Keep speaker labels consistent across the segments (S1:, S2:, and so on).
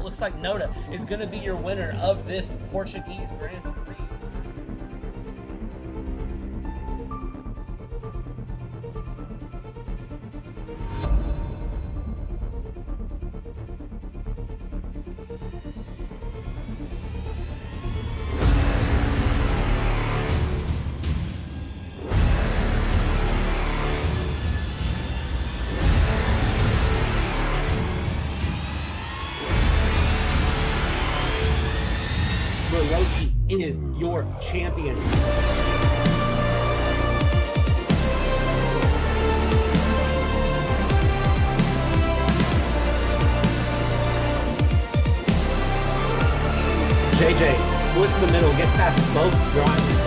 S1: it looks like Noda is going to be your winner of this Portuguese Grand Prix. Is your champion. JJ splits the middle, gets past both drivers.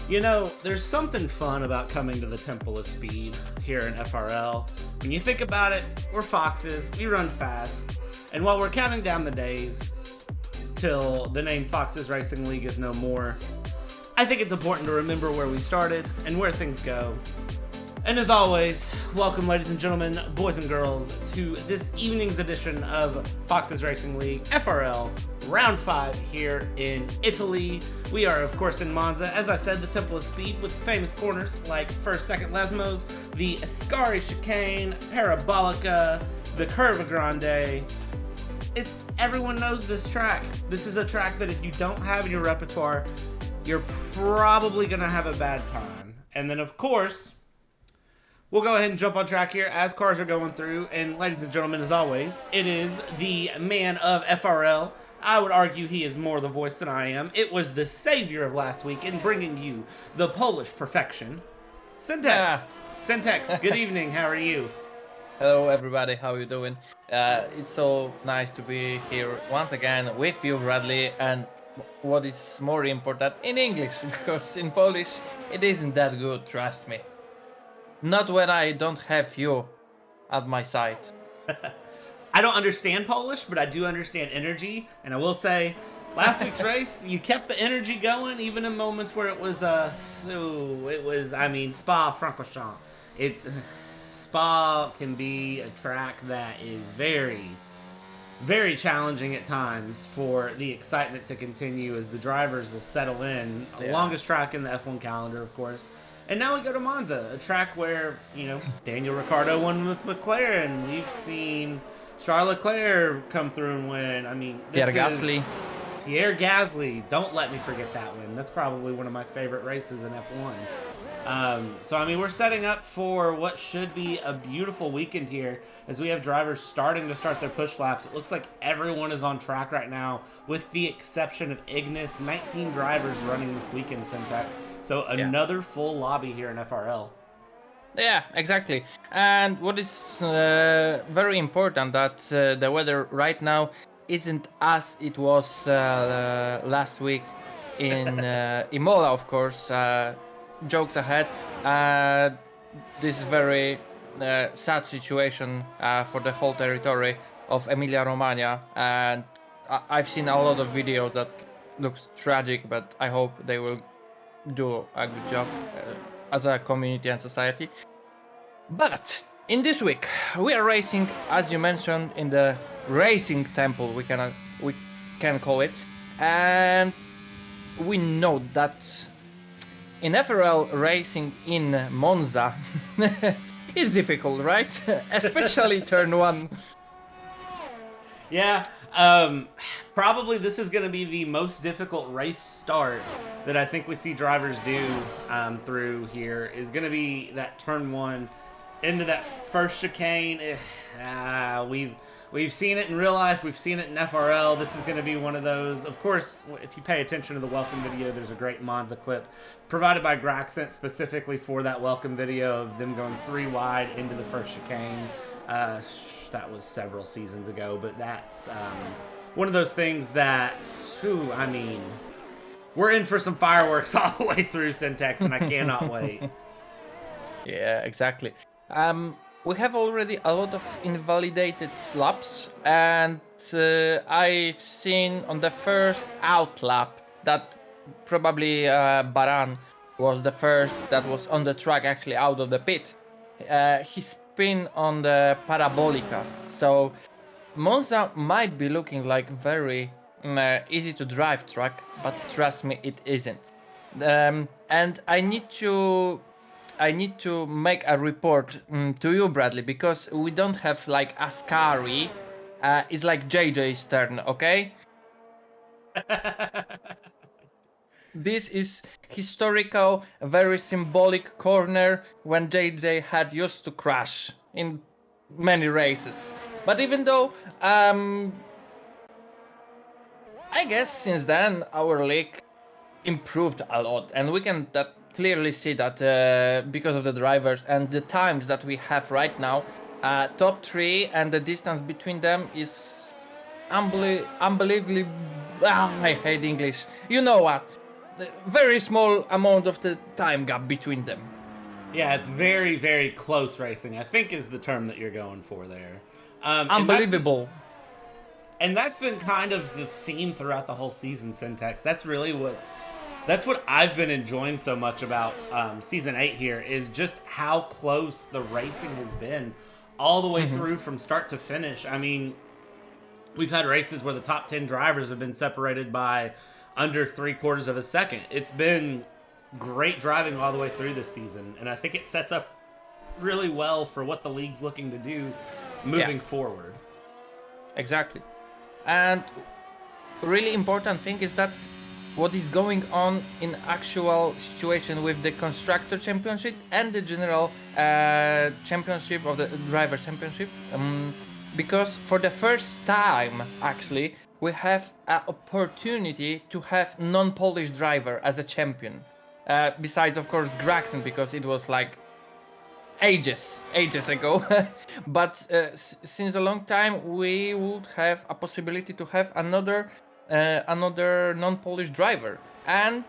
S1: You know, there's something fun about coming to the Temple of Speed here in FRL. When you think about it, we're Foxxes, we run fast, and while we're counting down the days till the name Foxxxes Racing League is no more, I think it's important to remember where we started and where things go. And as always, welcome ladies and gentlemen, boys and girls, to this evening's edition of Foxxxes Racing League FRL Round 5 here in Italy. We are of course in Monza, as I said, the Temple of Speed with famous corners like first, second Lesmos, the Ascari Chicane, Parabolica, the Curva Grande. Everyone knows this track. This is a track that if you don't have in your repertoire, you're probably gonna have a bad time. And then of course, we'll go ahead and jump on track here as cars are going through. And ladies and gentlemen, as always, it is the man of FRL. I would argue he is more the voice than I am. It was the savior of last week in bringing you the Polish perfection. Syntax. Syntax, good evening. How are you?
S2: Hello everybody, how are you doing? It's so nice to be here once again with you, Bradley, and what is more important, in English, because in Polish it isn't that good, trust me. Not when I don't have you at my side.
S1: I don't understand Polish, but I do understand energy. And I will say, last week's race, you kept the energy going, even in moments where it was, Spa-Francorchamps. Spa can be a track that is very, very challenging at times for the excitement to continue as the drivers will settle in. The longest track in the F1 calendar, of course. And now we go to Monza, a track where, you know, Daniel Ricciardo won with McLaren. We've seen Charles Leclerc come through and win. I mean,
S2: Pierre Gasly.
S1: Pierre Gasly. Don't let me forget that win. That's probably one of my favorite races in F1. So, I mean, we're setting up for what should be a beautiful weekend here as we have drivers starting to start their push laps. It looks like everyone is on track right now with the exception of Ignas. 19 drivers running this weekend, Syntax. So another full lobby here in FRL.
S2: Yeah, exactly. And what is very important that the weather right now isn't as it was last week in Imola, of course. Jokes ahead. This is very sad situation for the whole territory of Emilia-Romagna, and I've seen a lot of videos that looks tragic, but I hope they will do a good job as a community and society. But in this week we are racing, as you mentioned, in the racing temple, we can call it, and we know that in FRL racing in Monza is difficult, right? Especially turn 1.
S1: Yeah, probably this is going to be the most difficult race start that I think we see drivers do through here, is going to be that turn 1. into that first chicane. We've seen it in real life. We've seen it in FRL. This is going to be one of those. Of course, if you pay attention to the welcome video, there's a great Monza clip provided by Graxent specifically for that welcome video of them going 3 wide into the first chicane. That was several seasons ago, but that's one of those things that, I mean, we're in for some fireworks all the way through Syntax, and I cannot wait.
S2: Yeah, exactly. We have already a lot of invalidated laps, and I've seen on the first out lap that probably Baran was the first that was on the track actually out of the pit. He spin on the Parabolica, so Monza might be looking like very easy to drive track, but trust me, it isn't. And I need to make a report to you, Bradley, because we don't have like Ascari. It's like JJ's turn, okay? This is historical, very symbolic corner when JJ had used to crash in many races. But even though, I guess since then our league improved a lot, and we can clearly see that because of the drivers and the times that we have right now, top 3 and the distance between them is unbelievably. I hate English. You know what? Very small amount of the time gap between them.
S1: Yeah, it's very, very close racing, I think is the term that you're going for there.
S2: Unbelievable.
S1: And that's been kind of the theme throughout the whole season, Syntax. That's what I've been enjoying so much about Season 8 here, is just how close the racing has been all the way through from start to finish. I mean, we've had races where the top 10 drivers have been separated by under 3/4 of a second. It's been great driving all the way through this season, and I think it sets up really well for what the league's looking to do moving forward.
S2: Exactly. And really important thing is that what is going on in actual situation with the constructor championship and the general championship of the driver championship, because for the first time actually we have an opportunity to have non-Polish driver as a champion, besides of course Graxent, because it was like ages ago. But since a long time we would have a possibility to have another non-Polish driver, and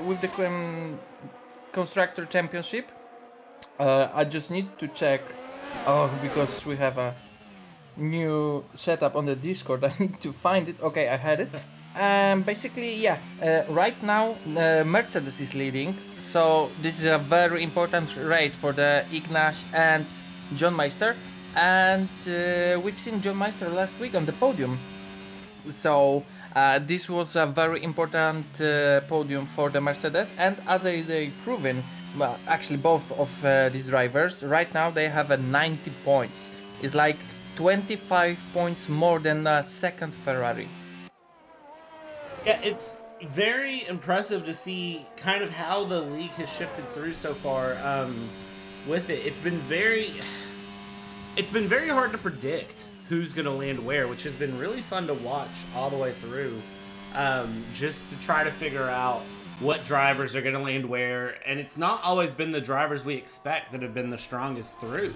S2: with the constructor championship, I just need to check. Because we have a new setup on the Discord, I need to find it. Okay, I had it. Basically, yeah. Right now, Mercedes is leading, so this is a very important race for the Ignas and John Meister, and we've seen John Meister last week on the podium. So this was a very important podium for the Mercedes, and as they proven, well, actually both of these drivers right now they have a 90 points. It's like 25 points more than a second Ferrari.
S1: Yeah, it's very impressive to see kind of how the league has shifted through so far with it. It's been very hard to predict who's going to land where, which has been really fun to watch all the way through, just to try to figure out what drivers are going to land where. And it's not always been the drivers we expect that have been the strongest through,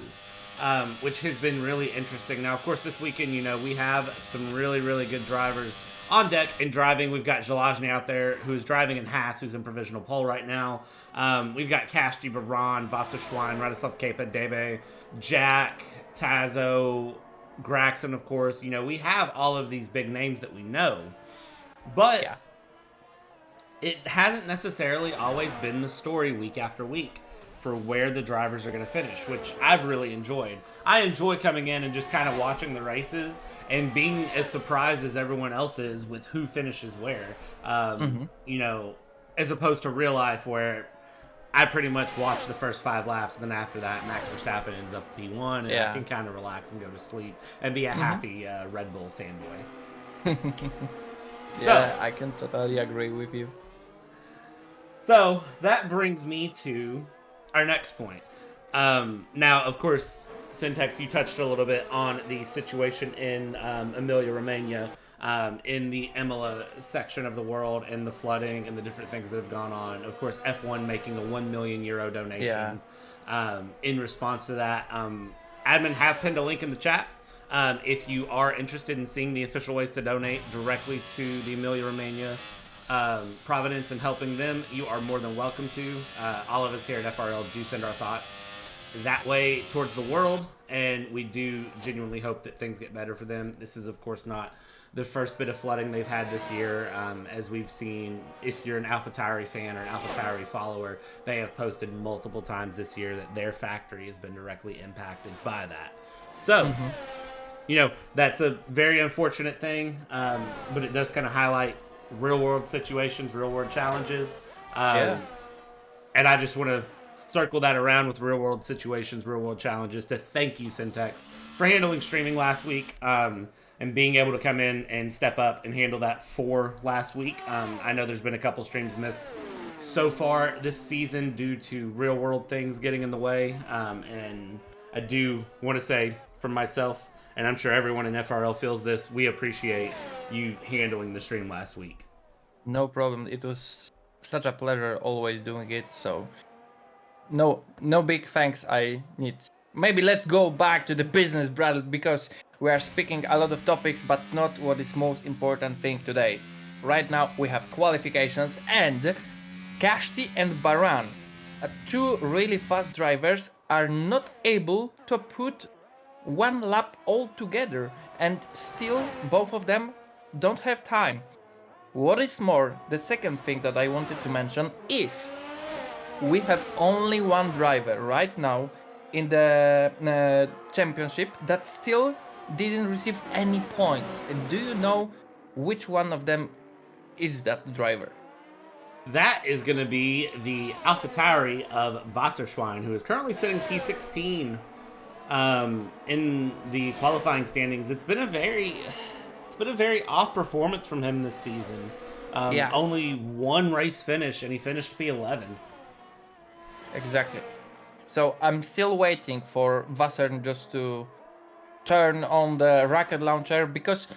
S1: which has been really interesting. Now, of course, this weekend, we have some really, really good drivers on deck and driving. We've got Żelazny out there, who's driving in Haas, who's in provisional pole right now. We've got Kashti, Baran, Wasserschwein, Radislav Kepa, Debe, Jack, Tazo, Graxent, of course. We have all of these big names that we know. But it hasn't necessarily always been the story week after week for where the drivers are going to finish, which I've really enjoyed. I enjoy coming in and just kind of watching the races and being as surprised as everyone else is with who finishes where. As opposed to real life where I pretty much watch the first 5 laps, and then after that, Max Verstappen ends up P1, and I can kind of relax and go to sleep and be a happy Red Bull fanboy.
S2: Yeah, I can totally agree with you.
S1: So that brings me to our next point. Now, of course, Syntax, you touched a little bit on the situation in Emilia-Romagna, in the Imola section of the world, and the flooding and the different things that have gone on. Of course, F1 making a €1 million donation in response to that. Admin have pinned a link in the chat. If you are interested in seeing the official ways to donate directly to the Emilia-Romagna Providence and helping them, you are more than welcome to. All of us here at FRL do send our thoughts that way towards the world, and we do genuinely hope that things get better for them. This is, of course, not the first bit of flooding they've had this year. As we've seen, if you're an AlphaTauri fan or an AlphaTauri follower, they have posted multiple times this year that their factory has been directly impacted by that. So, that's a very unfortunate thing, but it does kind of highlight real-world situations, real-world challenges. And I just want to circle that around with real-world situations, real-world challenges to thank you, Syntax, for handling streaming last week and being able to come in and step up and handle that for last week. I know there's been a couple streams missed so far this season due to real-world things getting in the way. And I do want to say, for myself, and I'm sure everyone in FRL feels this, we appreciate you handling the stream last week.
S2: No problem. It was such a pleasure always doing it. So no big thanks I need. Maybe let's go back to the business, Bradley, because we are speaking a lot of topics, but not what is most important thing today. Right now we have qualifications, and Kashti and Baran, two really fast drivers, are not able to put one lap all together, and still both of them don't have time. What is more, the second thing that I wanted to mention is we have only one driver right now in the championship that still didn't receive any points. Do you know which one of them is that driver?
S1: That is going to be the AlphaTauri of Wasserschwein, who is currently sitting P16 in the qualifying standings. It's been a very off performance from him this season. Only one race finish, and he finished P11.
S2: Exactly. So I'm still waiting for Wasser just to turn on the rocket launcher, because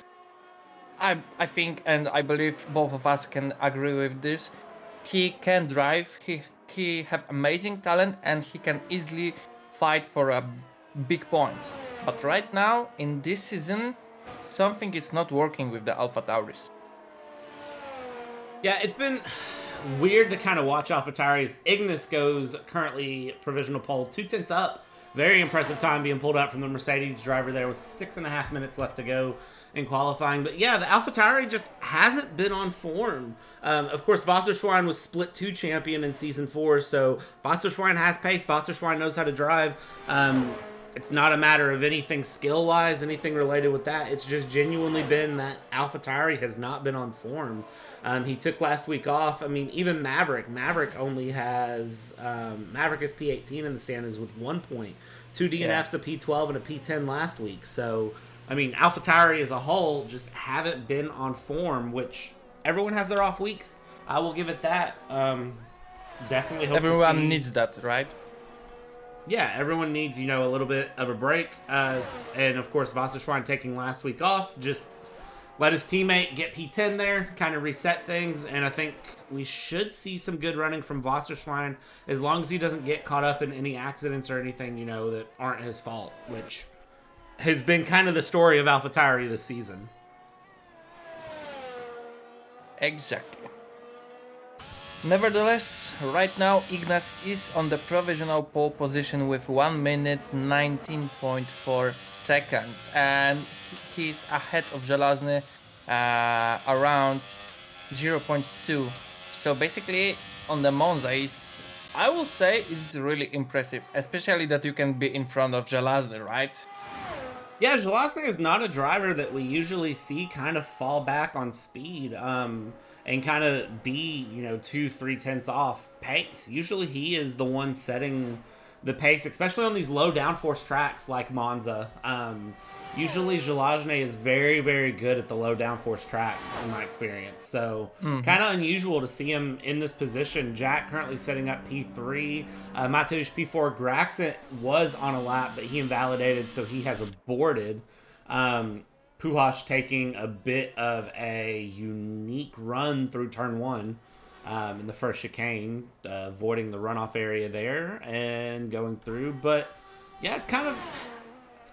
S2: I think, and I believe both of us can agree with this, he can drive, he have amazing talent, and he can easily fight for a big points. But right now, in this season, something is not working with the AlphaTauris.
S1: Yeah, it's been weird to kind of watch AlphaTauris. Ignas goes currently provisional pole, 2/10 up. Very impressive time being pulled out from the Mercedes driver there with 6.5 minutes left to go in qualifying. But yeah, the AlphaTauri just hasn't been on form. Of course, Wasserschwein was split 2 champion in season 4, so Wasserschwein has pace. Wasserschwein knows how to drive. It's not a matter of anything skill-wise, anything related with that. It's just genuinely been that AlphaTauri has not been on form. He took last week off. I mean, even Maverick only has Maverick is P18 in the standings with 1 point. 2 DNFs, a P12 and a P10 last week. So, I mean, AlphaTauri as a whole just haven't been on form, which everyone has their off weeks. I will give it that. Definitely hope
S2: everyone needs that, right?
S1: Yeah, everyone needs, a little bit of a break. And, of course, Wasserschwein taking last week off, just let his teammate get P10 there, kind of reset things, and I think we should see some good running from Wasserschwein as long as he doesn't get caught up in any accidents or anything, that aren't his fault, which has been kind of the story of AlphaTauri this season.
S2: Exactly. Nevertheless, right now Ignas is on the provisional pole position with 1 minute 19.4 seconds, and he's ahead of Żelazny around 0.2. So basically on the Monza I will say is really impressive, especially that you can be in front of Żelazny, right?
S1: Yeah, Żelazny is not a driver that we usually see kind of fall back on speed and kind of be, 2-3 tenths off pace. Usually he is the one setting the pace, especially on these low downforce tracks like Monza. Usually Żelazny is very, very good at the low downforce tracks in my experience. So kind of unusual to see him in this position. Jack currently setting up P3. Mateusz P4. Graxent was on a lap, but he invalidated, so he has aborted. Pujols taking a bit of a unique run through turn 1 in the first chicane, avoiding the runoff area there and going through. But yeah, it's kind of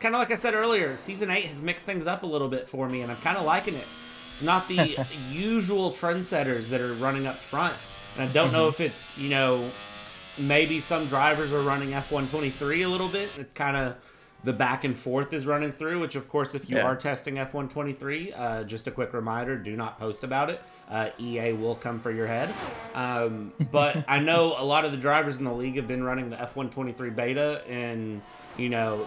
S1: like I said earlier, Season 8 has mixed things up a little bit for me, and I'm kind of liking it. It's not the usual trendsetters that are running up front. And I don't know if it's, maybe some drivers are running F123 a little bit. It's kind of the back and forth is running through, which, of course, if you are testing F123, just a quick reminder, do not post about it. EA will come for your head. But I know a lot of the drivers in the league have been running the F123 beta, and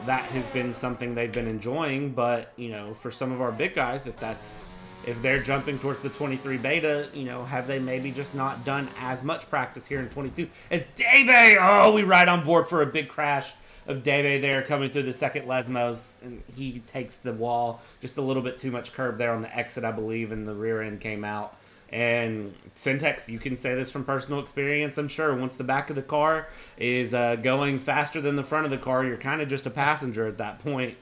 S1: that has been something they've been enjoying. But for some of our big guys, if they're jumping towards the 23 beta, have they maybe just not done as much practice here in 22 as Dave? Oh, we ride on board for a big crash of Dave there coming through the second Lesmos, and he takes the wall. Just a little bit too much curb there on the exit, I believe, and the rear end came out. And Syntex, you can say this from personal experience, I'm sure. Once the back of the car is going faster than the front of the car, you're kind of just a passenger at that point.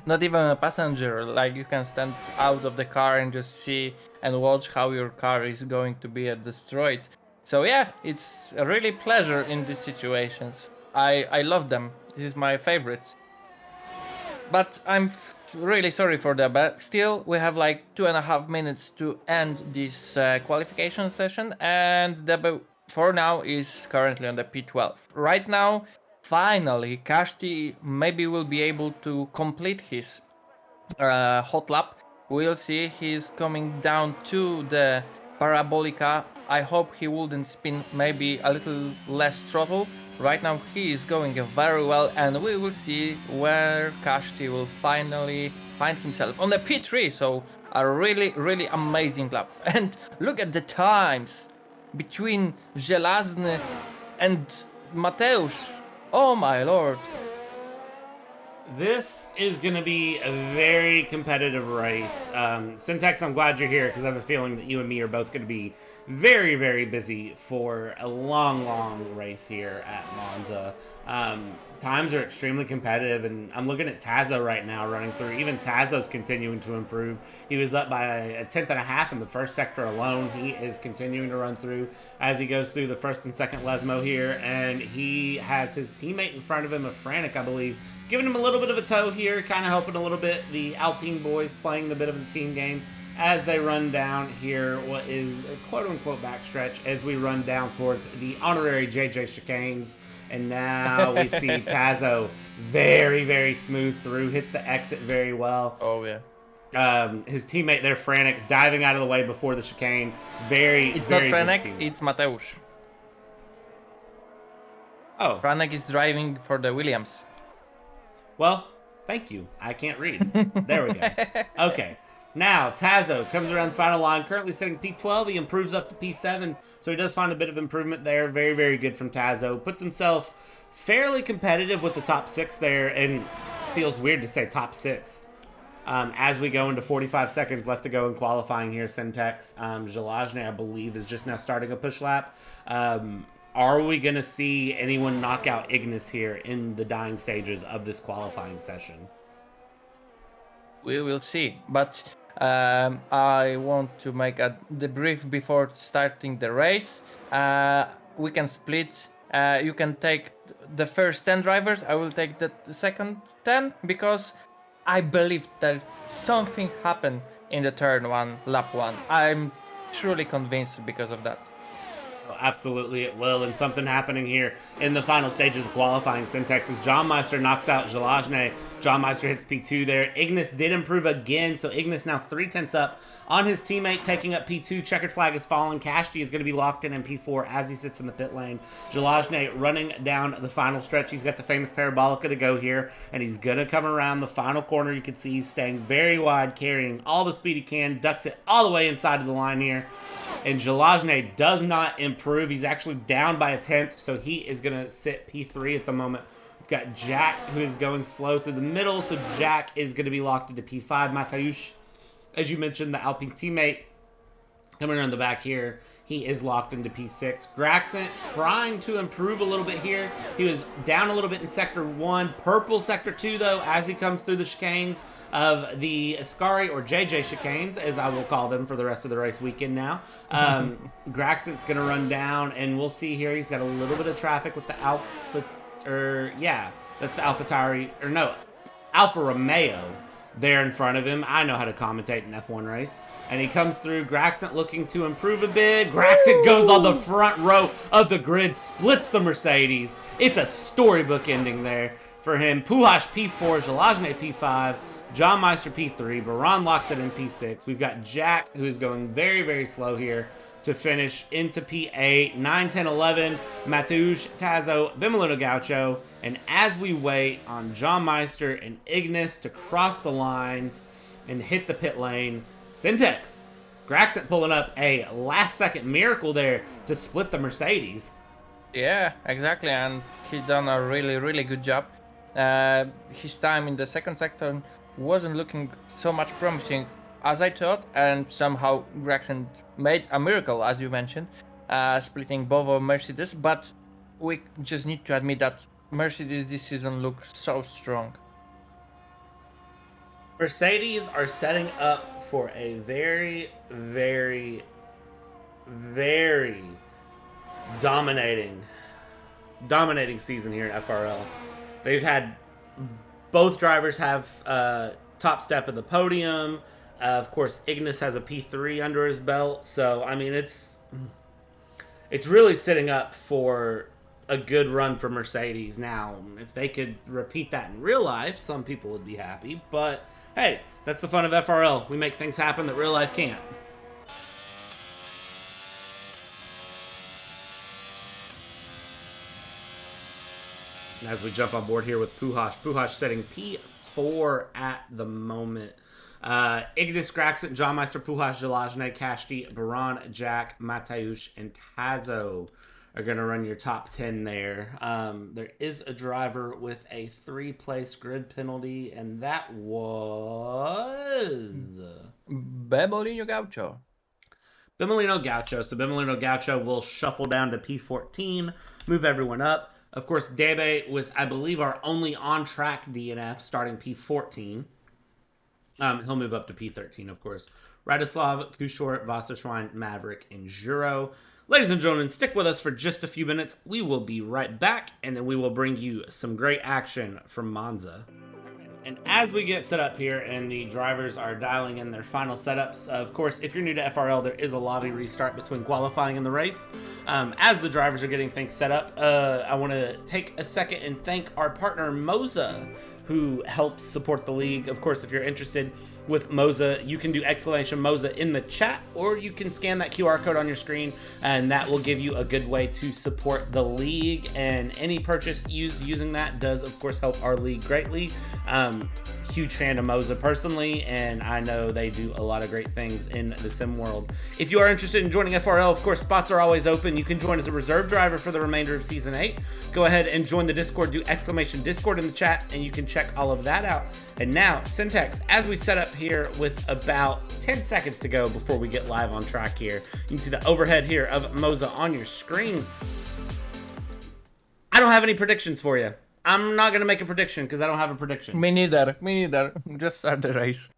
S2: Not even a passenger. Like, you can stand out of the car and just see and watch how your car is going to be destroyed. So yeah, it's a really pleasure in these situations. I love them. This is my favorites. But I'm really sorry for that, but still we have like 2.5 minutes to end this qualification session, and the for now is currently on the P12. Right now, finally, Kashti maybe will be able to complete his hot lap. We'll see. He's coming down to the Parabolica. I hope he wouldn't spin, maybe a little less throttle. Right now he is going very well, and we will see where Kashti will finally find himself on the P3. So a really, really amazing lap. And look at the times between Żelazny and Mateusz. Oh my lord.
S1: This is going to be a very competitive race. Syntax, I'm glad you're here because I have a feeling that you and me are both going to be very, very busy for a long, long race here at Monza. Times are extremely competitive, and I'm looking at Tazo right now running through. Even Tazo's continuing to improve. He was up by a 10th in the first sector alone. He is continuing to run through as he goes through the first and second Lesmo here, and he has his teammate in front of him, a Frantic, I believe, giving him a little bit of a tow here, kind of helping a little bit. The Alpine boys playing the bit of the team game as they run down here what is a quote-unquote backstretch as we run down towards the honorary JJ chicanes. And now we see Tazo very, very smooth through, hits the exit very well.
S2: Oh, yeah.
S1: His teammate there, Frantic, diving out of the way before the chicane.
S2: It's
S1: very
S2: not Frantic, it's Mateusz.
S1: Oh.
S2: Frantic is driving for the Williams.
S1: Well, thank you. I can't read. There we go. Okay. Now, Tazo comes around the final line, currently sitting P12. He improves up to P7, so he does find a bit of improvement there. Very, very good from Tazo. Puts himself fairly competitive with the top 6 there, and feels weird to say top 6. As we go into 45 seconds left to go in qualifying here, Syntex. Żelazny, I believe, is just now starting a push lap. Are we going to see anyone knock out Ignas here in the dying stages of this qualifying session?
S2: We will see, but I want to make a debrief before starting the race. We can split. You can take the first 10 drivers. I will take the second 10 because I believe that something happened in the turn 1, lap 1. I'm truly convinced because of that.
S1: Absolutely it will, and something happening here in the final stages of qualifying. Syntax as John Meister knocks out Żelazny. John Meister hits P2 there. Ignas did improve again, so Ignas now 3/10 up on his teammate, taking up P2. Checkered flag is fallen. Kashti is going to be locked in P4 as he sits in the pit lane. Żelazny running down the final stretch. He's got the famous Parabolica to go here, and he's going to come around the final corner. You can see he's staying very wide, carrying all the speed he can, ducks it all the way inside of the line here. And Żelazny does not improve. He's actually down by a tenth, so he is going to sit P3 at the moment. We've got Jack, who is going slow through the middle, so Jack is going to be locked into P5. Mateusz, as you mentioned, the Alpine teammate, coming around the back here, he is locked into P6. Graxent trying to improve a little bit here. He was down a little bit in Sector 1. Purple Sector 2, though, as he comes through the chicanes of the Ascari, or JJ chicanes, as I will call them for the rest of the race weekend now. Graxent's going to run down, and we'll see here. He's got a little bit of traffic with the Alpha, that's the AlphaTauri, Alfa Romeo there in front of him. I know how to commentate an F1 race. And he comes through. Graxent looking to improve a bit. Graxent goes on the front row of the grid, splits the Mercedes. It's a storybook ending there for him. Puhash P4, Żelazny P5, John Meister P3, Baran locks it in P6. We've got Jack, who is going very, very slow here to finish into P8, 9, 10, 11, Mateusz, Tazo, Bimolino Gaucho. And as we wait on John Meister and Ignas to cross the lines and hit the pit lane, Syntex, Graxent pulling up a last-second miracle there to split the Mercedes.
S2: Yeah, exactly, and he done a really, really good job. His time in the second sector wasn't looking so much promising as I thought, and somehow Graxent made a miracle, as you mentioned, splitting both of Mercedes, but we just need to admit that Mercedes this season looks so strong.
S1: Mercedes are setting up for a very, very, very dominating season here in FRL. They've had both drivers have top step of the podium. Of course, Ignas has a P3 under his belt. So, I mean, it's really setting up for a good run for Mercedes. Now, if they could repeat that in real life, some people would be happy. But, hey, that's the fun of FRL. We make things happen that real life can't. And as we jump on board here with Puhash setting P4 at the moment. Ignas, Graxent, John Meister, Puhash, Żelazny, Kashti, Baran, Jack, Mateusz, and Tazo are going to run your top 10 there. There is a driver with a 3-place grid penalty, and that was
S2: Bimolino Gaucho.
S1: Bimolino Gaucho. So Bimolino Gaucho will shuffle down to P14, move everyone up. Of course, Debe with, I believe, our only on-track DNF starting P14. He'll move up to P13, of course. Radislav, Kushor, Wasserschwein, Maverick, and Juro. Ladies and gentlemen, stick with us for just a few minutes. We will be right back, and then we will bring you some great action from Monza. And as we get set up here and the drivers are dialing in their final setups, of course, if you're new to FRL, there is a lobby restart between qualifying and the race. As the drivers are getting things set up, I want to take a second and thank our partner, Moza, who helps support the league. Of course, if you're interested with Moza, you can do !Moza in the chat, or you can scan that QR code on your screen, and that will give you a good way to support the league. And any purchase using that does, of course, help our league greatly. Huge fan of Moza personally, and I know they do a lot of great things in the sim world. If you are interested in joining FRL, of course, spots are always open. You can join as a reserve driver for the remainder of Season 8. Go ahead and join the Discord, do !Discord in the chat, and you can check all of that out. And now, Syntex, as we set up here with about 10 seconds to go before we get live on track here, you can see the overhead here of Moza on your screen. I don't have any predictions for you. I'm not going to make a prediction because I don't have a prediction.
S2: Me neither. Just start the race.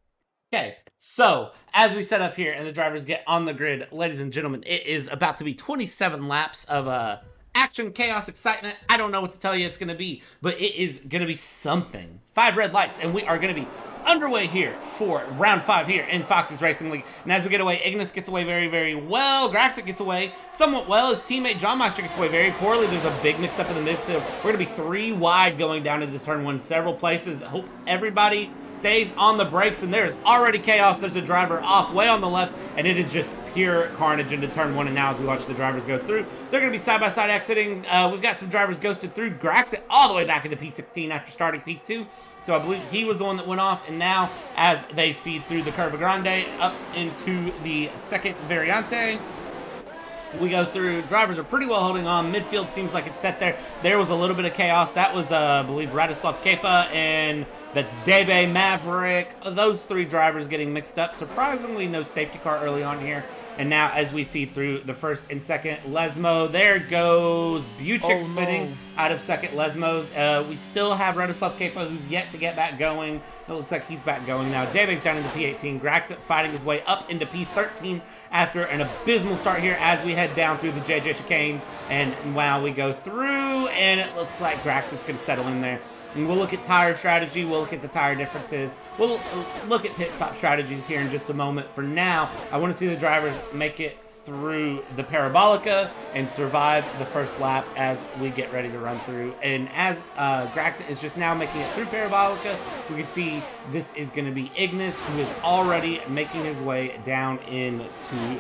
S1: Okay, so as we set up here and the drivers get on the grid, ladies and gentlemen, it is about to be 27 laps of action, chaos, excitement. I don't know what to tell you it's going to be, but it is going to be something. 5 red lights, and we are going to be underway here for round 5 here in Foxxxes Racing League. And as we get away, Ignas gets away very, very well. Graxent gets away somewhat well. His teammate John Meister gets away very poorly. There's a big mix-up in the midfield. We're going to be 3 wide going down into turn 1 several places. I hope everybody stays on the brakes, and there's already chaos. There's a driver off way on the left, and it is just pure carnage into turn 1. And now as we watch the drivers go through, they're going to be side-by-side exiting. We've got some drivers ghosted through. Graxent all the way back into P16 after starting P2. So I believe he was the one that went off, and now as they feed through the Curva Grande up into the second Variante, We go through. Drivers are pretty well holding on. Midfield seems like it's set there. There was a little bit of chaos. That was, I believe, Radislav Kepa, and that's Debe, Maverick. Those three drivers getting mixed up. Surprisingly, no safety car early on here. And now, as we feed through the first and second Lesmo, there goes Buchik spinning out of second Lesmos. We still have Radislav Kepa, who's yet to get back going. It looks like he's back going now. Debe's down into P18. Graxent fighting his way up into P13 after an abysmal start here as we head down through the JJ chicanes. And wow, we go through, and it looks like Graxent's going to settle in there. And we'll look at tire strategy. We'll look at the tire differences. We'll look at pit stop strategies here in just a moment. For now, I want to see the drivers make it through the Parabolica and survive the first lap as we get ready to run through. And as Graxent is just now making it through Parabolica, we can see this is going to be Ignas, who is already making his way down into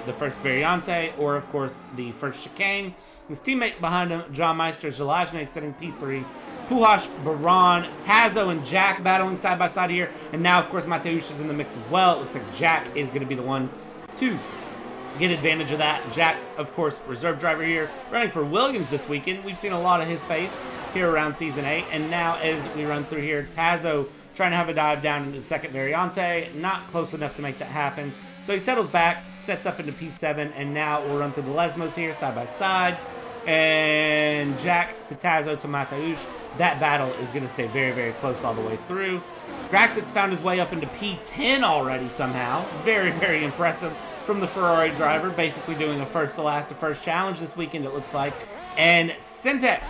S1: the first Variante, or of course the first chicane. His teammate behind him, John Meister, Żelazny, sitting P3. Puhash, Baran, Tazo, and Jack battling side by side here. And now, of course, Mateusz is in the mix as well. It looks like Jack is going to be the one to get advantage of that. Jack, of course, reserve driver here, running for Williams this weekend. We've seen a lot of his face here around Season 8. And now, as we run through here, Tazo trying to have a dive down into the second Variante. Not close enough to make that happen. So he settles back, sets up into P7, and now we'll run through the Lesmos here, side by side. And Jack to Tazo to Mateusz. That battle is going to stay very, very close all the way through. Graxent's found his way up into P10 already somehow. Very, very impressive from the Ferrari driver. Basically doing a first to last to first challenge this weekend, it looks like. And Syntex,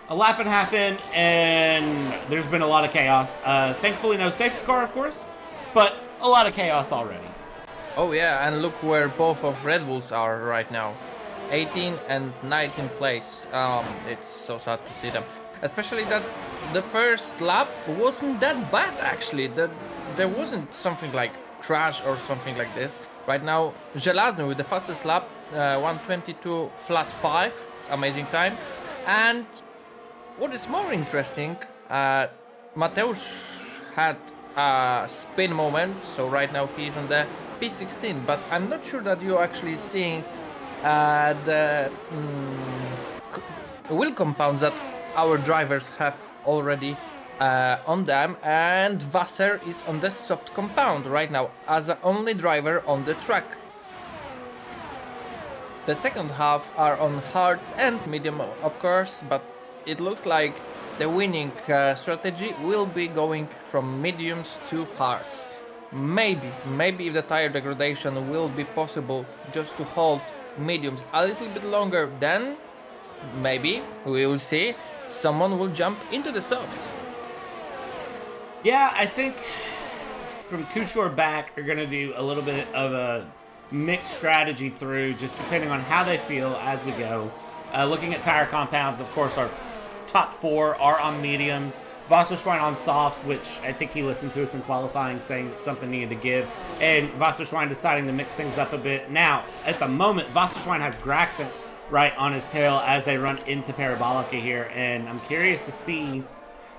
S1: a lap and a half in, and there's been a lot of chaos. Thankfully, no safety car, of course, but a lot of chaos already.
S2: Oh yeah, and look where both of Red Bulls are right now. 18 and 19th place. It's so sad to see them. Especially that the first lap wasn't that bad actually. There wasn't something like crash or something like this. Right now, Żelazny with the fastest lap, 1:22 flat 5, amazing time. And what is more interesting, Mateusz had a spin moment, so right now he's on the P16. But I'm not sure that you're actually seeing the wheel compounds that our drivers have already on them, and Wasser is on the soft compound right now as the only driver on the track. The second half are on hards and medium, of course, but it looks like the winning strategy will be going from mediums to hards. Maybe if the tire degradation will be possible just to hold mediums a little bit longer, then maybe we will see someone will jump into the softs.
S1: Yeah, I think from Kushor back, you're going to do a little bit of a mixed strategy through, just depending on how they feel as we go. Looking at tire compounds, of course, our top 4 are on mediums. Wasserschwein on softs, which I think he listened to us in qualifying saying that something needed to give. And Wasserschwein deciding to mix things up a bit. Now, at the moment, Wasserschwein has Graxent right on his tail as they run into Parabolica here. And I'm curious to see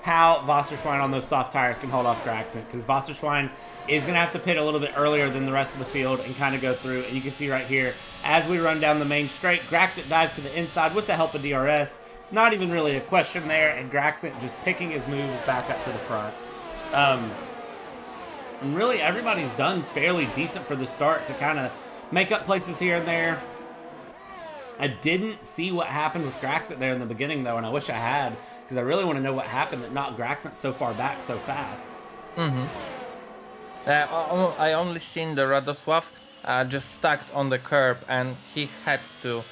S1: how Wasserschwein on those soft tires can hold off Graxent, because Wasserschwein is going to have to pit a little bit earlier than the rest of the field and kind of go through. And you can see right here, as we run down the main straight, Graxent dives to the inside with the help of DRS. It's not even really a question there, and Graxent just picking his moves back up to the front. And really, everybody's done fairly decent for the start to kind of make up places here and there. I didn't see what happened with Graxent there in the beginning, though, and I wish I had, because I really want to know what happened that knocked Graxent so far back so fast.
S2: I only seen the Radosław just stacked on the curb, and he had to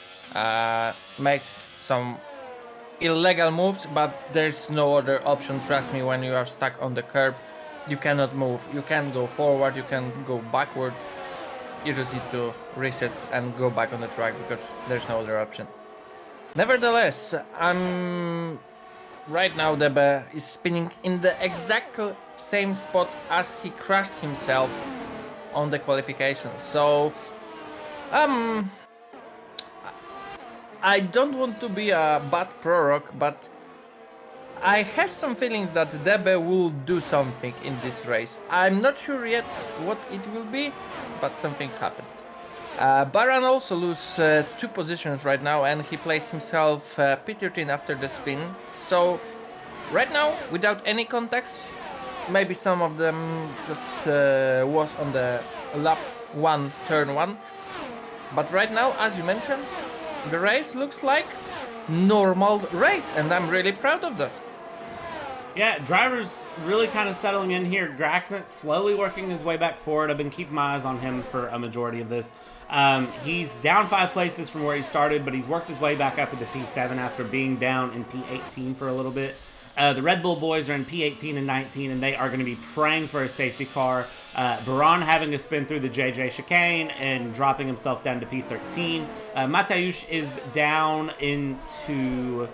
S2: make some illegal moves, but there's no other option. Trust me, when you are stuck on the curb, you cannot move. You can't go forward, you can go backward. You just need to reset and go back on the track because there's no other option. Nevertheless, right now Debe is spinning in the exact same spot as he crashed himself on the qualification. So, I don't want to be a bad prorogue, but I have some feelings that Debe will do something in this race. I'm not sure yet what it will be, but something's happened. Baran also lose 2 positions right now, and he placed himself P13 after the spin. So right now, without any context, maybe some of them just was on the lap 1, turn 1. But right now, as you mentioned, the race looks like normal race, and I'm really proud of that.
S1: Yeah, drivers really kind of settling in here. Graxent slowly working his way back forward. I've been keeping my eyes on him for a majority of this. He's down 5 places from where he started, but he's worked his way back up into P7 after being down in P18 for a little bit. The Red Bull boys are in P18 and 19, and they are going to be praying for a safety car. Baran having to spin through the JJ chicane and dropping himself down to P13. Mateusz is down into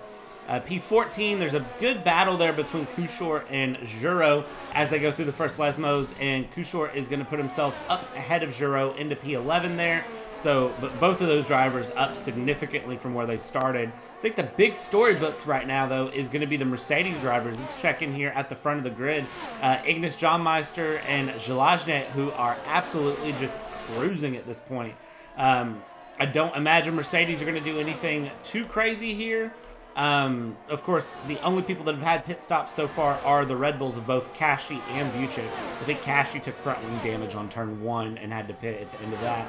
S1: P14. There's a good battle there between Kushor and Juro as they go through the first Lesmos, and Kushor is going to put himself up ahead of Juro into P11 there. So, but both of those drivers up significantly from where they started. I think the big storybook right now, though, is going to be the Mercedes drivers. Let's check in here at the front of the grid. Ignas, Johnmeister, and Żelazny, who are absolutely just cruising at this point. I don't imagine Mercedes are going to do anything too crazy here. Of course, the only people that have had pit stops so far are the Red Bulls of both Kashi and Buchik. I think Kashi took front wing damage on turn 1 and had to pit at the end of that.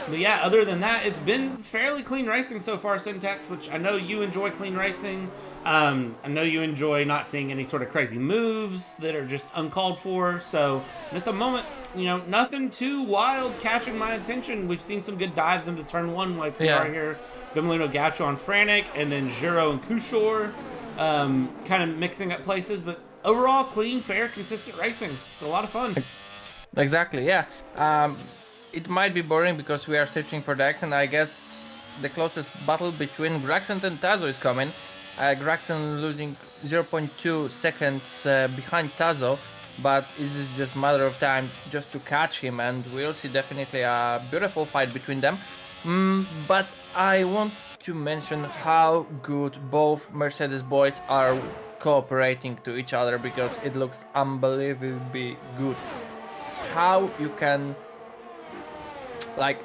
S1: But yeah, other than that, it's been fairly clean racing so far, Syntax, which I know you enjoy clean racing. I know you enjoy not seeing any sort of crazy moves that are just uncalled for. So at the moment, you know, nothing too wild catching my attention. We've seen some good dives into turn 1 like we are here. Gumlino Gaucho on Frantic, and then Juro and Kushor kind of mixing up places. But overall, clean, fair, consistent racing. It's a lot of fun.
S2: Exactly, yeah. It might be boring because we are searching for the action. I guess the closest battle between Graxent and Tazo is coming. Graxent losing 0.2 seconds behind Tazo, but it is just a matter of time just to catch him, and we'll see definitely a beautiful fight between them. But I want to mention how good both Mercedes boys are cooperating to each other, because it looks unbelievably good. How you can like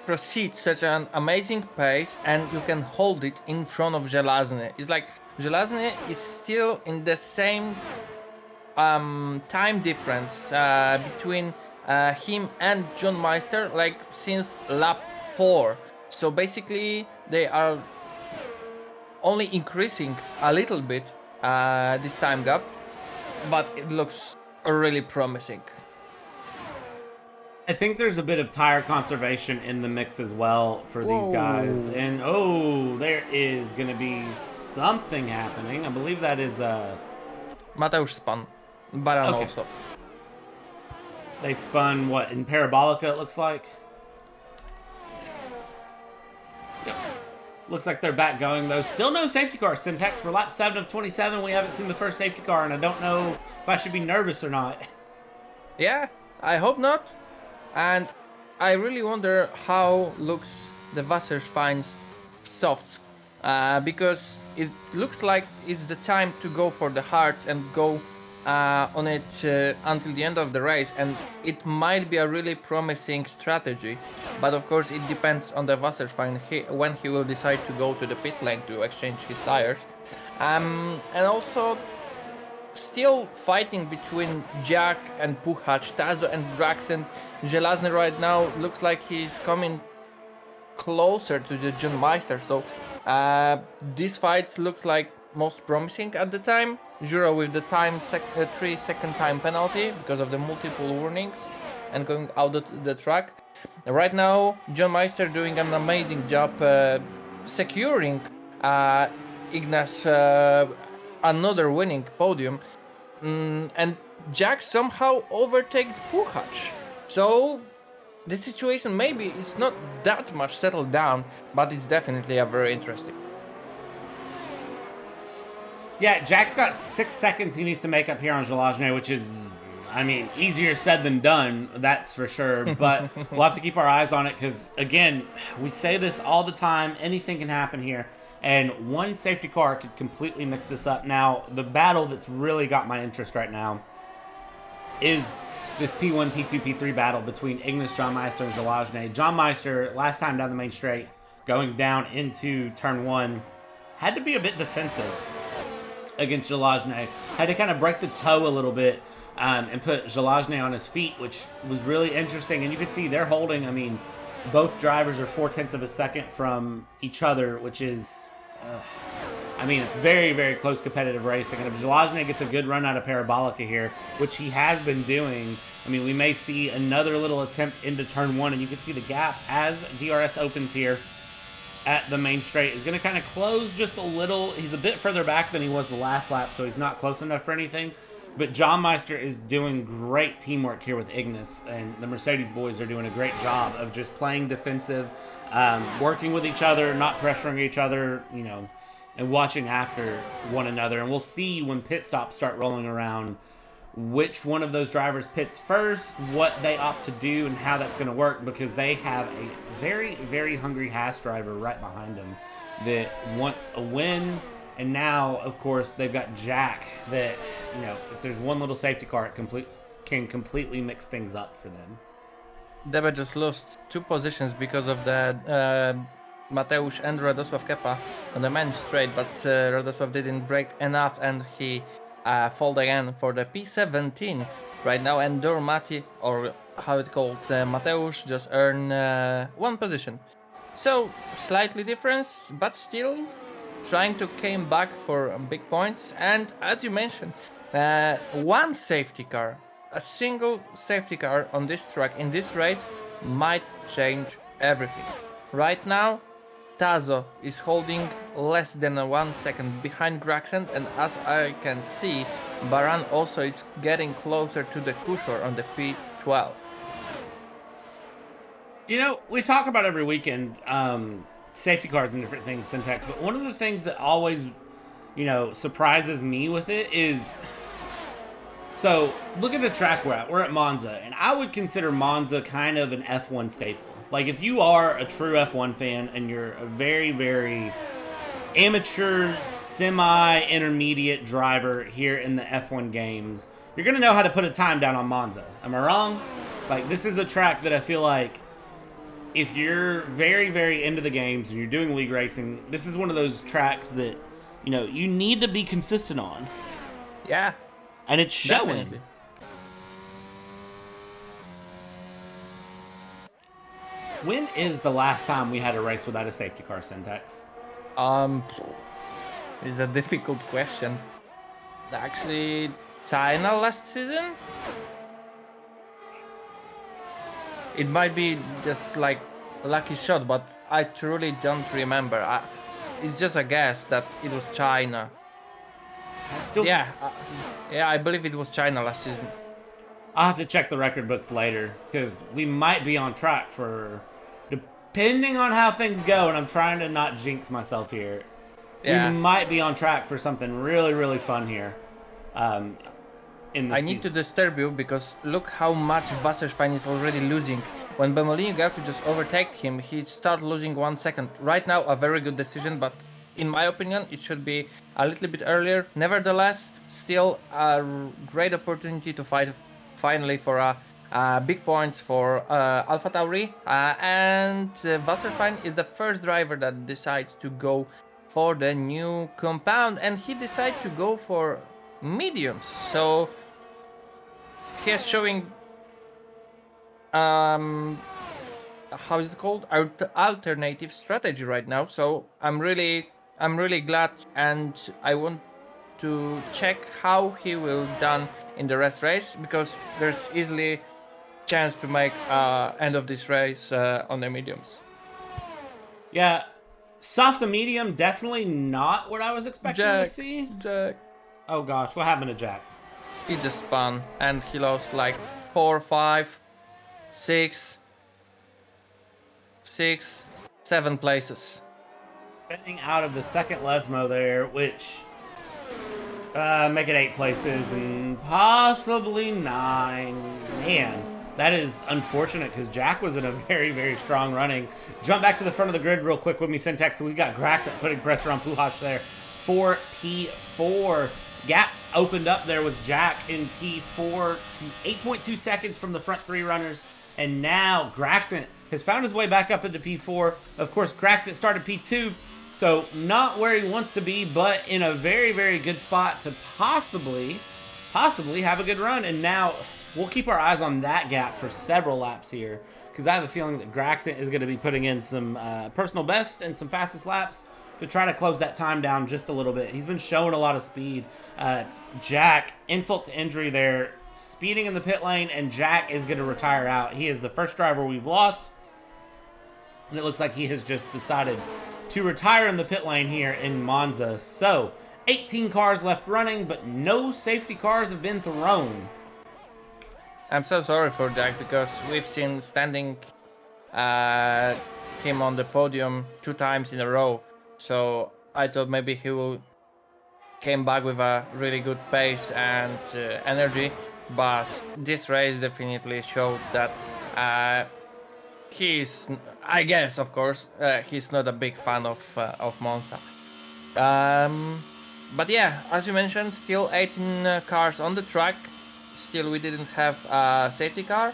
S2: proceed such an amazing pace and you can hold it in front of Żelazny. It's like Żelazny is still in the same time difference between him and Johnmeister, like since lap 4. So basically they are only increasing a little bit this time gap, but it looks really promising.
S1: I think there's a bit of tire conservation in the mix as well for these guys. And oh, there is going to be something happening. I believe that is
S2: Mateusz spun. Baran
S1: okay.
S2: also.
S1: They spun what, in Parabolica it looks like? Yep. Looks like they're back going though. Still no safety car, Syntax. We're lap 7 of 27. We haven't seen the first safety car, and I don't know if I should be nervous or not.
S2: Yeah, I hope not. And I really wonder how looks the Wasserschwein's softs, because it looks like it's the time to go for the hards and go on it until the end of the race, and it might be a really promising strategy, but of course it depends on the Wasserschwein when he will decide to go to the pit lane to exchange his tires. And also still fighting between Jack and Puchacz, Tazo and Graxent. Żelazny right now looks like he's coming closer to the Johnmeister, so this fight looks like most promising at the time. Juro with the 3-second time penalty because of the multiple warnings and going out the track. Right now, Johnmeister doing an amazing job securing Ignas another winning podium, and Jack somehow overtakes Puchacz. So the situation maybe is not that much settled down, but it's definitely a very interesting.
S1: Yeah, Jack's got 6 seconds he needs to make up here on Żelazny, which is, I mean, easier said than done, that's for sure. But we'll have to keep our eyes on it because, again, we say this all the time. Anything can happen here. And one safety car could completely mix this up. Now, the battle that's really got my interest right now is this P1, P2, P3 battle between Ignas, John Meister, and Żelazny. John Meister, last time down the main straight, going down into turn 1, had to be a bit defensive against Żelazny. Had to kind of break the toe a little bit and put Żelazny on his feet, which was really interesting. And you can see they're holding, I mean, both drivers are 0.4 of a second from each other, which is, I mean, it's very, very close competitive racing. And if Żelazny gets a good run out of Parabolica here, which he has been doing, I mean, we may see another little attempt into turn 1, and you can see the gap as DRS opens here at the main straight is going to kind of close just a little. He's a bit further back than he was the last lap, so he's not close enough for anything. But John Meister is doing great teamwork here with Ignas, and the Mercedes boys are doing a great job of just playing defensive, working with each other, not pressuring each other, you know, and watching after one another. And we'll see when pit stops start rolling around which one of those drivers pits first, what they opt to do, and how that's going to work, because they have a very, very hungry Haas driver right behind them that wants a win. And now, of course, they've got Jack that, you know, if there's one little safety car, it can completely mix things up for them.
S2: They were just lost 2 positions because of the Mateusz and Radosław Kepa on the main straight, but Radosław didn't brake enough and he fall again for the P17 right now. And Dormati, or how it called, Mateusz, just earn 1 position. So, slightly difference, but still trying to came back for big points. And as you mentioned, 1 safety car, a single safety car on this track in this race might change everything. Right now, Tazo is holding less than 1 second behind Graxent, and as I can see, Baran also is getting closer to the Kushor on the P12.
S1: You know, we talk about every weekend safety cars and different things, syntax, but one of the things that always, you know, surprises me with it is, so look at the track we're at. We're at Monza, and I would consider Monza kind of an F1 staple. Like, if you are a true F1 fan and you're a very, very amateur, semi-intermediate driver here in the F1 games, you're going to know how to put a time down on Monza. Am I wrong? Like, this is a track that I feel like if you're very, very into the games and you're doing league racing, this is one of those tracks that, you know, you need to be consistent on.
S2: Yeah.
S1: And it's showing.
S2: Definitely.
S1: When is the last time we had a race without a safety car, syntax?
S2: It's a difficult question. Actually, China last season? It might be just like a lucky shot, but I truly don't remember. It's just a guess that it was China. Yeah, I believe it was China last season.
S1: I'll have to check the record books later, because we might be on track for, depending on how things go, and I'm trying to not jinx myself here, we might be on track for something really, really fun here. I
S2: need to disturb you, because look how much Wasserstein is already losing. When Bemolini got to just overtake him, he started losing 1 second. Right now, a very good decision, but in my opinion, it should be a little bit earlier. Nevertheless, still a great opportunity to fight finally for big points for AlphaTauri. And Wasserstein is the first driver that decides to go for the new compound, and he decided to go for mediums. So he is showing how is it called, alternative strategy right now. So I'm really glad, and I want to check how he will done in the rest race, because there's easily chance to make end of this race on the mediums.
S1: Yeah, soft to medium, definitely not what I was expecting to see.
S2: Jack.
S1: Oh gosh, what happened to Jack?
S2: He just spun and he lost like 4, 5, 6, 7 places.
S1: Getting out of the second Lesmo there, which make it 8 places and possibly 9. Man, that is unfortunate, because Jack was in a very, very strong running. Jump back to the front of the grid real quick with me, syntax. So we got Graxent putting pressure on Pujols there. for P4. Gap opened up there with Jack in P4 to 8.2 seconds from the front three runners. And now Graxent has found his way back up into P4. Of course, Graxent started P2, so not where he wants to be, but in a very, very good spot to possibly have a good run. And now we'll keep our eyes on that gap for several laps here, because I have a feeling that Graxent is going to be putting in some personal best and some fastest laps to try to close that time down just a little bit. He's been showing a lot of speed. Jack, insult to injury there, speeding in the pit lane, and Jack is going to retire out. He is the first driver we've lost, and it looks like he has just decided to retire in the pit lane here in Monza. So 18 cars left running, but no safety cars have been thrown.
S2: I'm so sorry for Jack, because we've seen standing him on the podium 2 times in a row. So I thought maybe he will came back with a really good pace and energy, but this race definitely showed that he's, I guess, of course, he's not a big fan of Monza. But yeah, as you mentioned, still 18 cars on the track. Still, we didn't have a safety car,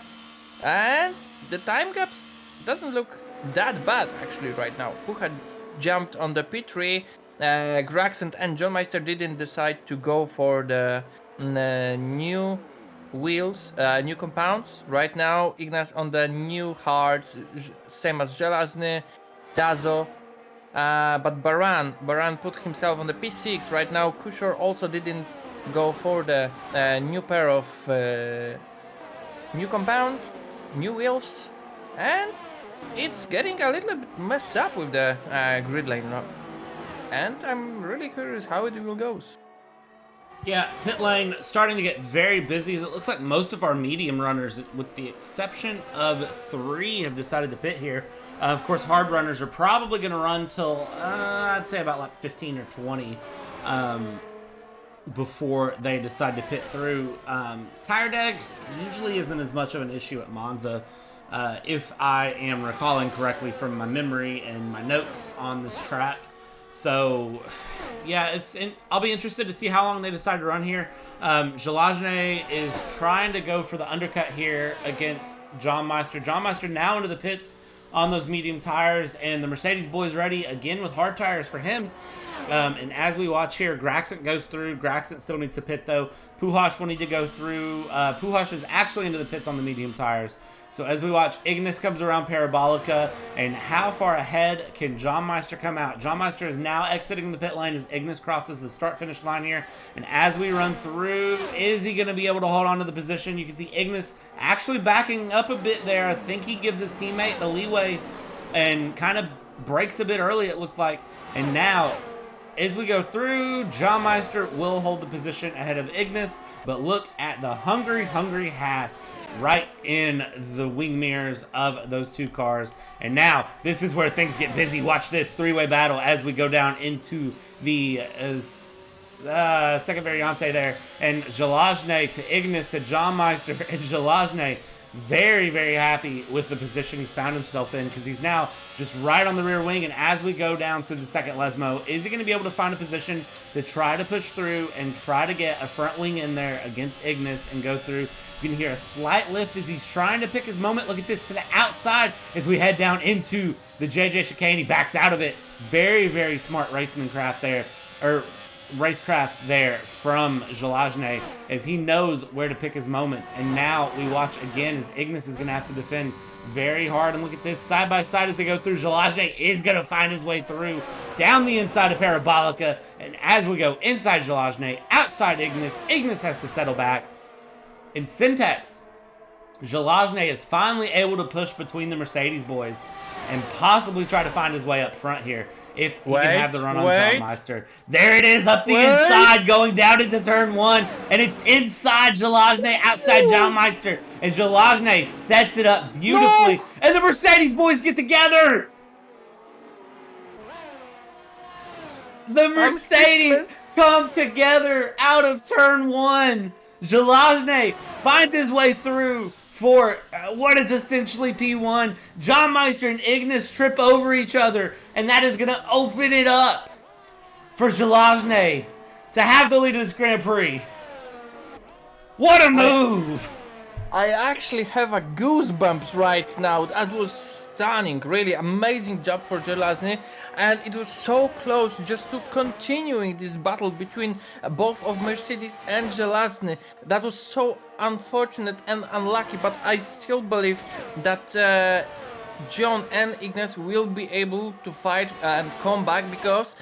S2: and the time gaps doesn't look that bad actually right now. Who had jumped on the P3? Graxent and John Meister didn't decide to go for the new wheels, new compounds. Right now, Ignas on the new hards, same as Żelazny, Dazo. But Baran put himself on the P6 right now. Kushor also didn't go for the new pair of new compound, new wheels, and it's getting a little bit messed up with the grid lane. And I'm really curious how it will go.
S1: Yeah, pit lane starting to get very busy. It looks like most of our medium runners, with the exception of 3, have decided to pit here. Of course, hard runners are probably going to run till, I'd say about like 15 or 20 before they decide to pit through. Tire deg usually isn't as much of an issue at Monza, if I am recalling correctly from my memory and my notes on this track. So, yeah, I'll be interested to see how long they decide to run here. Żelazny is trying to go for the undercut here against John Meister. John Meister now into the pits on those medium tires, and the Mercedes boys ready again with hard tires for him. And as we watch here, Graxent goes through. Graxent still needs to pit, though. Pujols will need to go through. Pujols is actually into the pits on the medium tires. So as we watch, Ignas comes around Parabolica, and how far ahead can John Meister come out? John Meister is now exiting the pit lane as Ignas crosses the start-finish line here. And as we run through, is he going to be able to hold on to the position? You can see Ignas actually backing up a bit there. I think he gives his teammate the leeway and kind of breaks a bit early, it looked like. And now, as we go through, John Meister will hold the position ahead of Ignas. But look at the hungry Haas right in the wing mirrors of those 2 cars. And now, this is where things get busy. Watch this 3-way battle as we go down into the second variante there. And Żelazny to Ignas to John Meister. And Żelazny very, very happy with the position he's found himself in, because he's now just right on the rear wing. And as we go down through the second Lesmo, is he going to be able to find a position to try to push through and try to get a front wing in there against Ignas and go through? You can hear a slight lift as he's trying to pick his moment. Look at this to the outside as we head down into the JJ chicane. He backs out of it. Very, very smart racecraft there from Żelazny, as he knows where to pick his moments. And now we watch again as Ignas is going to have to defend very hard. And look at this side by side as they go through. Żelazny is going to find his way through down the inside of Parabolica. And as we go inside Żelazny, outside Ignas, Ignas has to settle back. In Syntex, Żelazny is finally able to push between the Mercedes boys and possibly try to find his way up front here, if he can have the run on John Meister. There it is, up the inside, going down into turn 1, and it's inside Żelazny, outside John Meister, and Żelazny sets it up beautifully, and the Mercedes boys get together! The Mercedes come together out of turn 1. Żelazny finds his way through for what is essentially P1. John Meister and Ignas trip over each other, and that is going to open it up for Żelazny to have the lead of this Grand Prix. What a move!
S2: I actually have a goosebumps right now. That was stunning, really amazing job for Żelazny, and it was so close just to continuing this battle between both of Mercedes and Żelazny. That was so unfortunate and unlucky, but I still believe that John and Ignas will be able to fight and come back because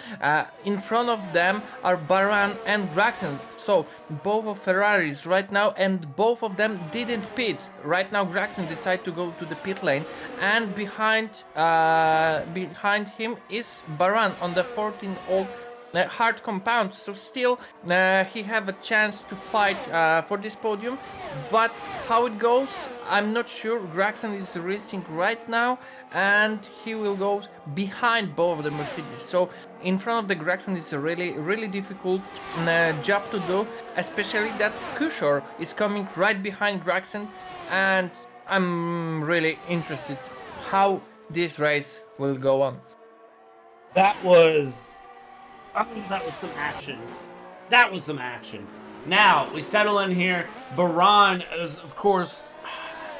S2: in front of them are Baran and Graxent. So both of Ferraris right now, and both of them didn't pit. Right now Graxent decided to go to the pit lane, and behind him is Baran on the 14 old hard compound, so still he have a chance to fight for this podium, but how it goes I'm not sure. Graxent is racing right now and he will go behind both of the Mercedes, so in front of the Graxent is a really difficult job to do, especially that Kushor is coming right behind Graxent, and I'm really interested how this race will go on.
S1: That was some action. That was some action. Now, we settle in here. Baran is, of course,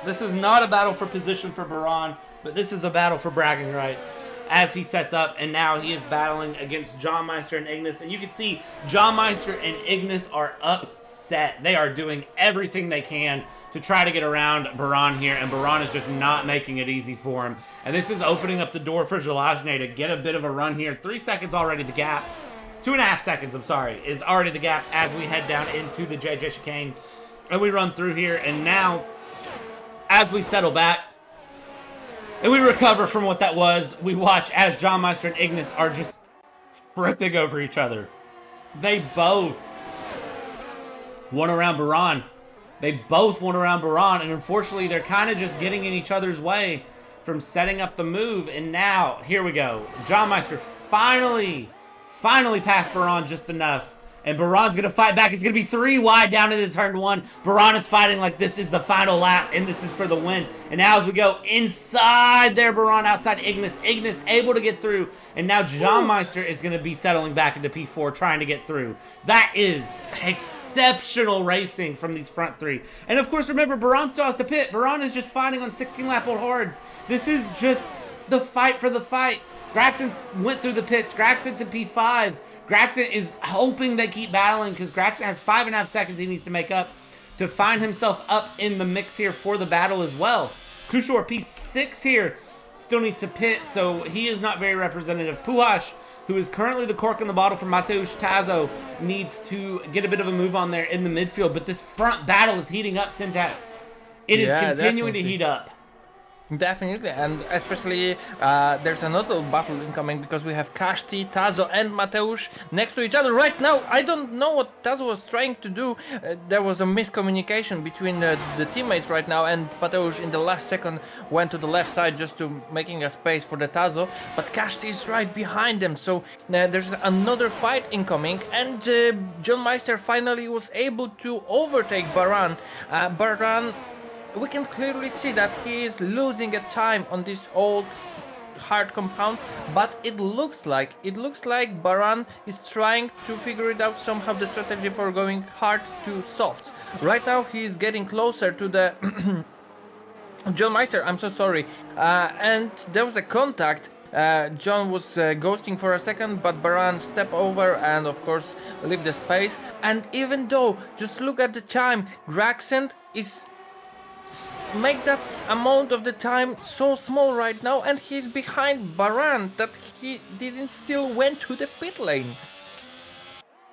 S1: this is not a battle for position for Baran, but this is a battle for bragging rights as he sets up, and now he is battling against John Meister and Ignas, and you can see John Meister and Ignas are upset. They are doing everything they can to try to get around Baran here, and Baran is just not making it easy for him. And this is opening up the door for Żelazny to get a bit of a run here. 3 seconds already the gap. 2.5 seconds, I'm sorry, is already the gap as we head down into the JJ chicane. And we run through here, and now, as we settle back, and we recover from what that was, we watch as John Meister and Ignas are just tripping over each other. They both won around Baran. They both went around Baran, and unfortunately, they're kind of just getting in each other's way from setting up the move. And now, here we go. John Meister finally passed Baran just enough. And Baran's going to fight back. It's going to be 3 wide down into turn 1. Baran is fighting like this is the final lap, and this is for the win. And now as we go inside there, Baran outside Ignas. Ignas able to get through. And now John Meister is going to be settling back into P4, trying to get through. That is exceptional racing from these front 3. And of course, remember, Baran still has to pit. Baran is just fighting on 16-lap old hards. This is just the fight for the fight. Graxent went through the pits. Graxent's in P5. Graxent is hoping they keep battling because Graxent has 5.5 seconds he needs to make up to find himself up in the mix here for the battle as well. Kushor, P6 here, still needs to pit, so he is not very representative. Puhash, who is currently the cork in the bottle for Mateusz Tazo, needs to get a bit of a move on there in the midfield, but this front battle is heating up, Syntax. It is continuing to heat up.
S2: Definitely, and especially there's another battle incoming because we have Kashti, Tazo, and Mateusz next to each other right now. I don't know what Tazo was trying to do. There was a miscommunication between the teammates right now, and Mateusz in the last second went to the left side just to making a space for the Tazo, but Kashti is right behind them, so there's another fight incoming, and John Meister finally was able to overtake Baran. Baran, we can clearly see that he is losing a time on this old hard compound, but it looks like Baran is trying to figure it out somehow, the strategy for going hard to softs. Right now he is getting closer to the John Meister, I'm so sorry, and there was a contact. John was ghosting for a second, but Baran stepped over and of course leave the space. And even though, just look at the time, Graxent is make that amount of the time so small right now, and he's behind Baran that he didn't still went to the pit lane.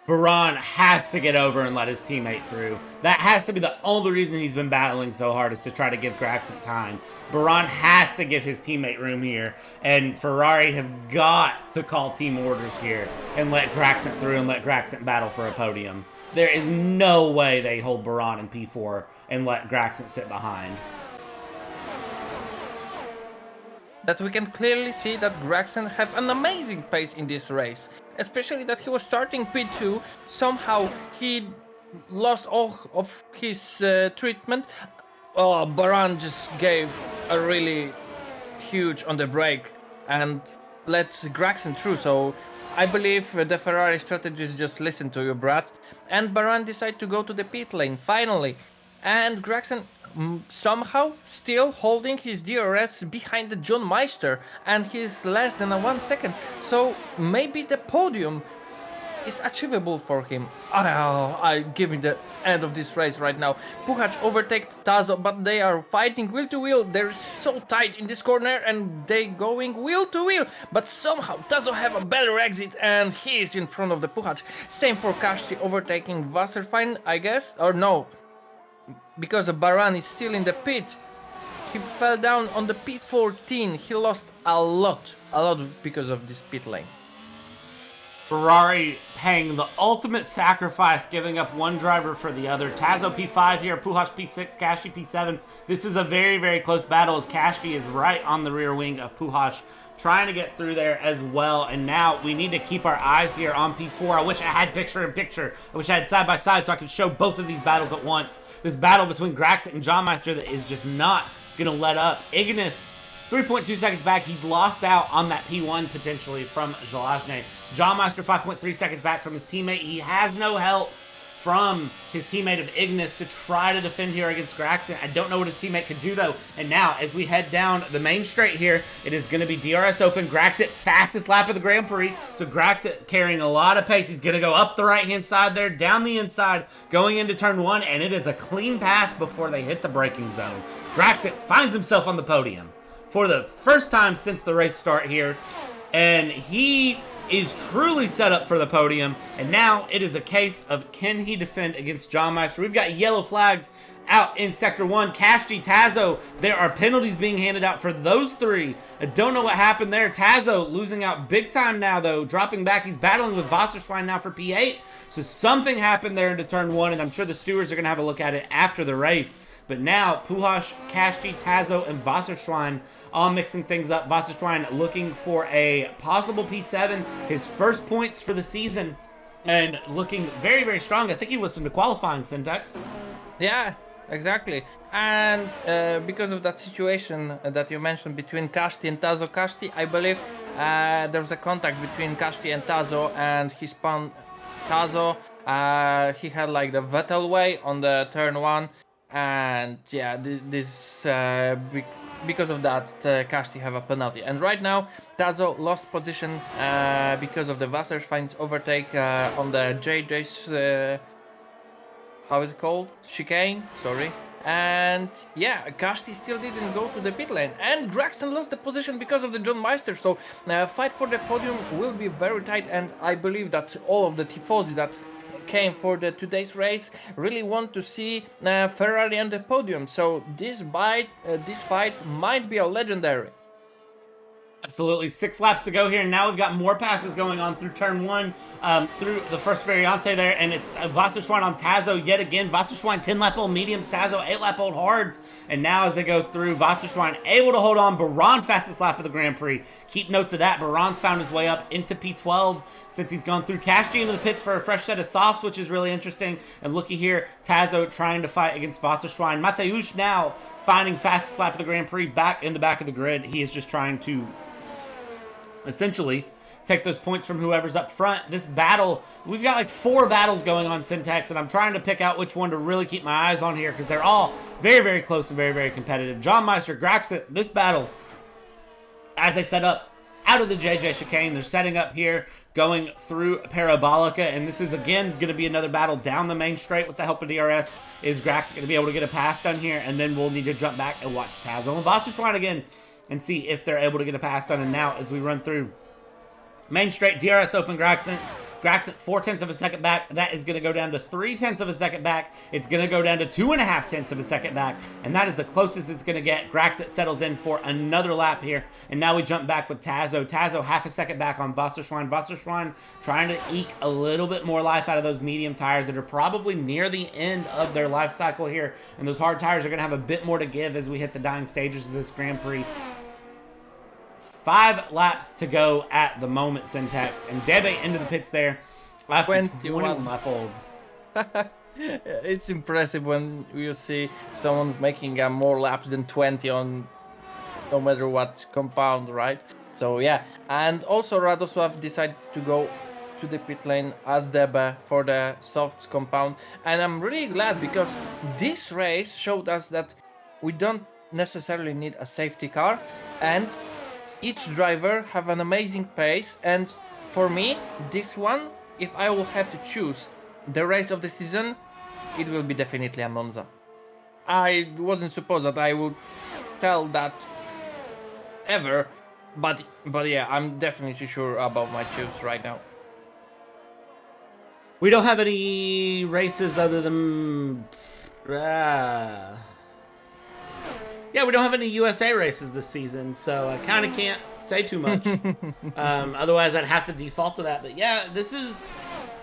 S1: Baran has to get over and let his teammate through. That has to be the only reason he's been battling so hard, is to try to give Graxent time. Baran has to give his teammate room here, and Ferrari have got to call team orders here and let Graxent through and let Graxent battle for a podium. There is no way they hold Baran in P4 and let Graxent sit behind.
S2: That we can clearly see that Graxent have an amazing pace in this race. Especially that he was starting P2, somehow he lost all of his treatment. Oh, Baran just gave a really huge on the brake and let Graxent through, so I believe the Ferrari strategy is just listen to you, Brad. And Baran decide to go to the pit lane finally, and Graxent somehow still holding his DRS behind the John Meister, and he's less than a 1 second. So maybe the podium is achievable for him. I give me the end of this race right now. Puchacz overtakes Tazo, but they are fighting wheel to wheel. They're so tight in this corner, and they going wheel to wheel. But somehow Tazo have a better exit, and he is in front of the Puchacz. Same for Kashti overtaking Wasserfine, I guess, or no, because Baran is still in the pit. He fell down on the P14. He lost a lot because of this pit lane.
S1: Ferrari paying the ultimate sacrifice, giving up one driver for the other. Tazo P5 here, Puchacz P6, Kashti P7. This is a very, very close battle as Kashti is right on the rear wing of Puchacz, trying to get through there as well. And now we need to keep our eyes here on P4. I wish I had picture-in-picture. I wish I had side-by-side so I could show both of these battles at once. This battle between Graxent and John Meister that is just not going to let up. Ignas, 3.2 seconds back. He's lost out on that P1 potentially from Żelazny. John Meister 5.3 seconds back from his teammate. He has no help from his teammate of Ignas to try to defend here against Graxent. I don't know what his teammate could do though. And now as we head down the main straight here, it is going to be DRS open. Graxent fastest lap of the Grand Prix. So Graxent carrying a lot of pace. He's going to go up the right hand side there, down the inside, going into turn 1, and it is a clean pass before they hit the braking zone. Graxent finds himself on the podium for the first time since the race start here, and he is truly set up for the podium. And now it is a case of, can he defend against John Meister? We've got yellow flags out in Sector 1. Kashti, Tazo, there are penalties being handed out for those three. I don't know what happened there. Tazo losing out big time now, though, dropping back. He's battling with Wasserschwein now for P8. So something happened there into turn 1, and I'm sure the stewards are going to have a look at it after the race. But now, Puchacz, Kashti, Tazo, and Wasserschwein all mixing things up. Wasserschwein looking for a possible P7, his first points for the season, and looking very, very strong. I think he listened to qualifying, Syntax.
S2: Yeah, exactly. And because of that situation that you mentioned between Kashti and Tazo, Kashti, I believe there was a contact between Kashti and Tazo, and he spun Tazo. He had like the Vettel way on the turn 1. And yeah, because of that, Kashti have a penalty. And right now, Tazo lost position because of the Wasserschwein's overtake on the JJ's, how is it called? Chicane, sorry. And yeah, Kashti still didn't go to the pit lane. And Graxent lost the position because of the John Meister. So fight for the podium will be very tight. And I believe that all of the Tifosi that came for today's race really want to see Ferrari on the podium. So this fight might be a legendary.
S1: Absolutely. 6 laps to go here. Now we've got more passes going on through turn 1, through the first variante there, and it's Wasserschwein on Tazo yet again. Wasserschwein 10-lap-old mediums, Tazo 8-lap-old hards. And now as they go through, Wasserschwein able to hold on. Baran fastest lap of the Grand Prix. Keep notes of that. Baran's found his way up into P12 since he's gone through. Kashti into the pits for a fresh set of softs, which is really interesting. And looky here, Tazo trying to fight against Wasserschwein. Mateusz now finding fastest lap of the Grand Prix back in the back of the grid. He is just trying to essentially take those points from whoever's up front. This battle, we've got like 4 battles going on, Syntax, and I'm trying to pick out which one to really keep my eyes on here because they're all very, very close and very, very competitive. John Meister, Graxent, this battle, as they set up out of the JJ chicane, they're setting up here, going through Parabolica, and this is again going to be another battle down the main straight with the help of DRS. Is Graxent going to be able to get a pass done here? And then we'll need to jump back and watch Tazo and Wasserschwein again and see if they're able to get a pass done. And now, as we run through main straight, DRS open, Graxent 0.4 of a second back. That is going to go down to 0.3 of a second back. It's going to go down to 2.5 of a second back, and that is the closest it's going to get. Graxent settles in for another lap here, and now we jump back with Tazo. Tazo 0.5 second back on Wasserschwein. Wasserschwein trying to eke a little bit more life out of those medium tires that are probably near the end of their life cycle here, and those hard tires are going to have a bit more to give as we hit the dying stages of this Grand Prix. 5 laps to go at the moment, Syntax. And Debe into the pits there after 21 lap old.
S2: It's impressive when you see someone making more laps than 20 on no matter what compound, right? So yeah, and also Radosław decided to go to the pit lane as Debe for the softs compound, and I'm really glad because this race showed us that we don't necessarily need a safety car, and each driver have an amazing pace. And for me, this one, if I will have to choose the race of the season, it will be definitely a Monza. I wasn't supposed that I would tell that ever, but yeah, I'm definitely sure about my choice right now.
S1: We don't have any races other than... yeah, we don't have any USA races this season, so I kind of can't say too much. Otherwise, I'd have to default to that. But yeah, this is...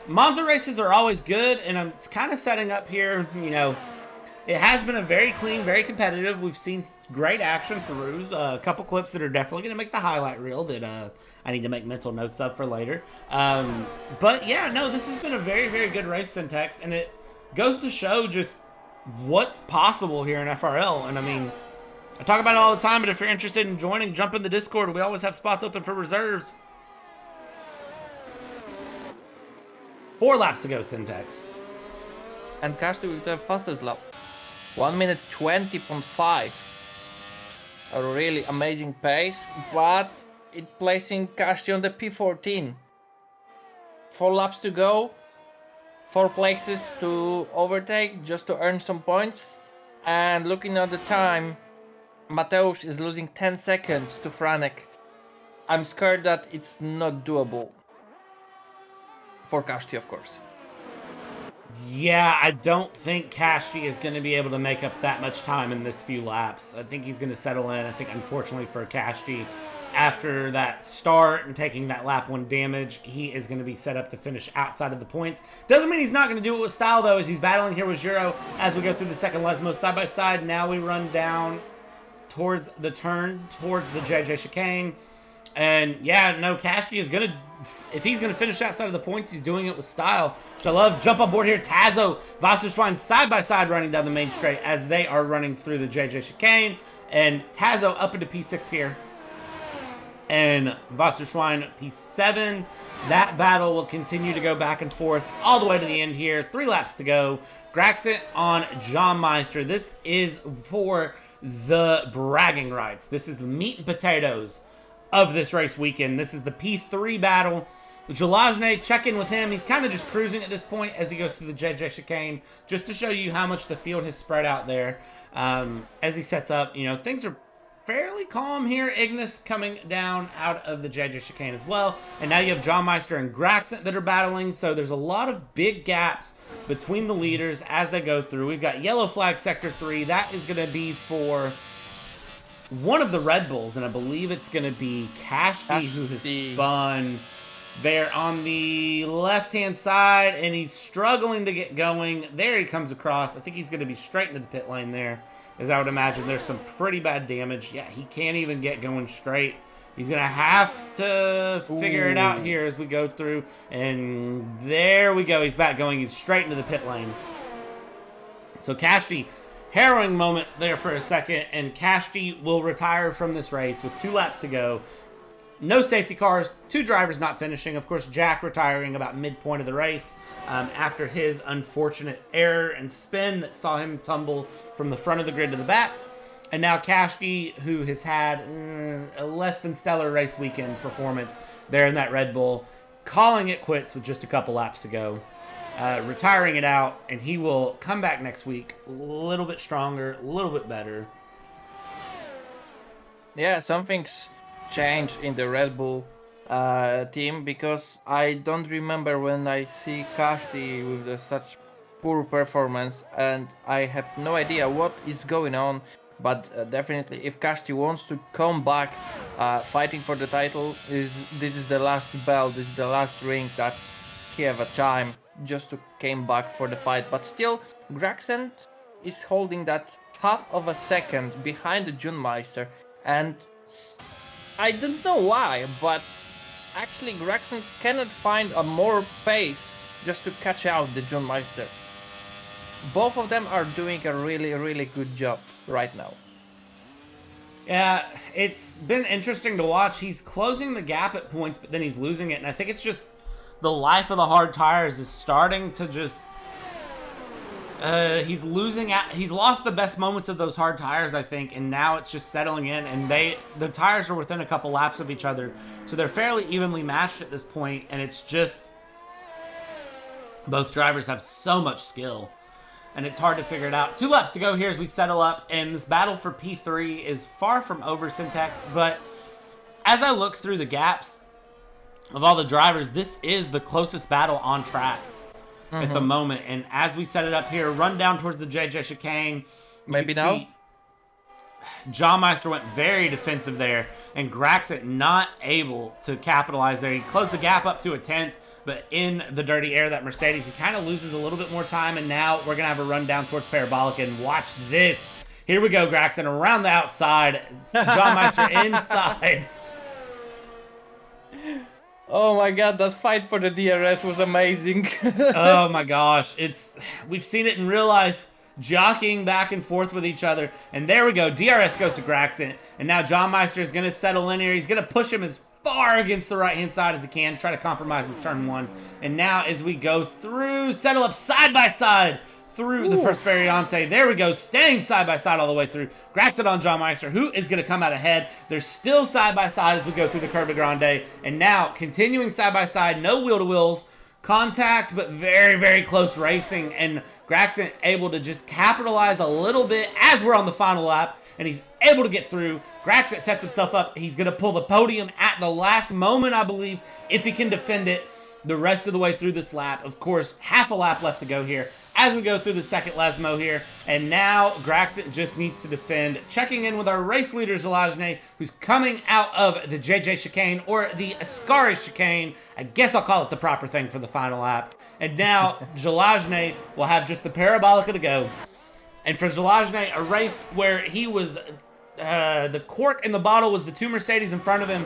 S1: Monza races are always good, and I'm kind of setting up here, you know... It has been a very clean, very competitive. We've seen great action throughs. A couple clips that are definitely going to make the highlight reel that I need to make mental notes of for later. But yeah, no, this has been a very, very good race, Syntax, and it goes to show just what's possible here in FRL. And I mean, I talk about it all the time, but if you're interested in joining, jump in the Discord. We always have spots open for reserves. 4 laps to go, Syntax.
S2: And Kashti with the fastest lap. 1 minute 20.5. A really amazing pace, but it placing Kashti on the P14. 4 laps to go. 4 places to overtake just to earn some points. And looking at the time, Mateusz is losing 10 seconds to Franek. I'm scared that it's not doable. For Kashti, of course.
S1: Yeah, I don't think Kashti is going to be able to make up that much time in this few laps. I think he's going to settle in. I think, unfortunately for Kashti, after that start and taking that lap 1 damage, he is going to be set up to finish outside of the points. Doesn't mean he's not going to do it with style, though, as he's battling here with Juro as we go through the second Lesmo side by side. Now we run down towards the turn, towards the JJ chicane. And yeah, no, Kashti is going to, if he's going to finish outside of the points, he's doing it with style, which I love. Jump on board here. Tazo, Wasserschwein side by side running down the main straight as they are running through the JJ chicane. And Tazo up into P6 here. And Wasserschwein P7. That battle will continue to go back and forth all the way to the end here. 3 laps to go. Graxent on John Meister. This is for the bragging rights. This is the meat and potatoes of this race weekend. This is the P3 battle. Żelazny, check in with him. He's kind of just cruising at this point as he goes through the JJ chicane, just to show you how much the field has spread out there. As he sets up, you know, things are fairly calm here. Ignas coming down out of the JJ chicane as well. And now you have John Meister and Graxent that are battling, so there's a lot of big gaps between the leaders as they go through. We've got yellow flag sector 3. That is going to be for one of the Red Bulls, and I believe it's going to be Kashti who has spun there on the left-hand side, and he's struggling to get going. There he comes across. I think he's going to be straight into the pit lane there, as I would imagine. There's some pretty bad damage. Yeah, he can't even get going straight. He's going to have to figure it out here as we go through, and there we go. He's back going. He's straight into the pit lane. So Kashti, harrowing moment there for a second, and Kashti will retire from this race with 2 laps to go. No safety cars, 2 drivers not finishing. Of course, Jack retiring about midpoint of the race after his unfortunate error and spin that saw him tumble from the front of the grid to the back. And now Kashti, who has had a less than stellar race weekend performance there in that Red Bull, calling it quits with just a couple laps to go. Retiring it out, and he will come back next week a little bit stronger, a little bit better.
S2: Yeah, something's changed in the Red Bull team, because I don't remember when I see Kashti with such poor performance, and I have no idea what is going on. But definitely, if Kashti wants to come back fighting for the title, this is the last bell, this is the last ring that he have a time just to came back for the fight. But still, Graxent is holding that half of a second behind the Junmeister, and I don't know why, but actually Graxent cannot find a more pace just to catch out the Junmeister. Both of them are doing a really good job right now.
S1: Yeah, it's been interesting to watch. He's closing the gap at points, but then he's losing it. And I think it's just the life of the hard tires is starting to just. He's losing at. He's lost the best moments of those hard tires, I think, and now it's just settling in. And the tires are within a couple laps of each other, so they're fairly evenly matched at this point. And it's just both drivers have so much skill, and it's hard to figure it out. 2 laps to go here as we settle up, and this battle for P3 is far from over, Syntax. But as I look through the gaps of all the drivers, this is the closest battle on track at the moment. And as we set it up here, run down towards the JJ chicane.
S2: Maybe now?
S1: John Meister went very defensive there, and Graxent not able to capitalize there. He closed the gap up to a 10th, but in the dirty air, that Mercedes, he kind of loses a little bit more time, and now we're going to have a run down towards Parabolic, and watch this. Here we go, Graxent, around the outside. John Meister inside.
S2: Oh my god, that fight for the DRS was amazing.
S1: Oh my gosh, we've seen it in real life, jockeying back and forth with each other. And there we go, DRS goes to Graxent, and now John Meister is going to settle in here. He's going to push him as far against the right hand side as he can, try to compromise this turn 1. And now as we go through, settle up side by side through the first variante. There we go, staying side by side all the way through. Graxent on John Meister, who is going to come out ahead. They're still side by side as we go through the Curve de Grande. And now continuing side by side, no wheel to wheels contact, but very, very close racing. And Graxent able to just capitalize a little bit as we're on the final lap. And he's able to get through. Graxent sets himself up. He's going to pull the podium at the last moment, I believe, if he can defend it the rest of the way through this lap. Of course, half a lap left to go here as we go through the second Lesmo here. And now Graxent just needs to defend. Checking in with our race leader, Żelazny, who's coming out of the JJ chicane, or the Ascari chicane. I guess I'll call it the proper thing for the final lap. And now Żelazny will have just the Parabolica to go. And for Żelazny, a race where he was, the cork in the bottle was the 2 Mercedes in front of him.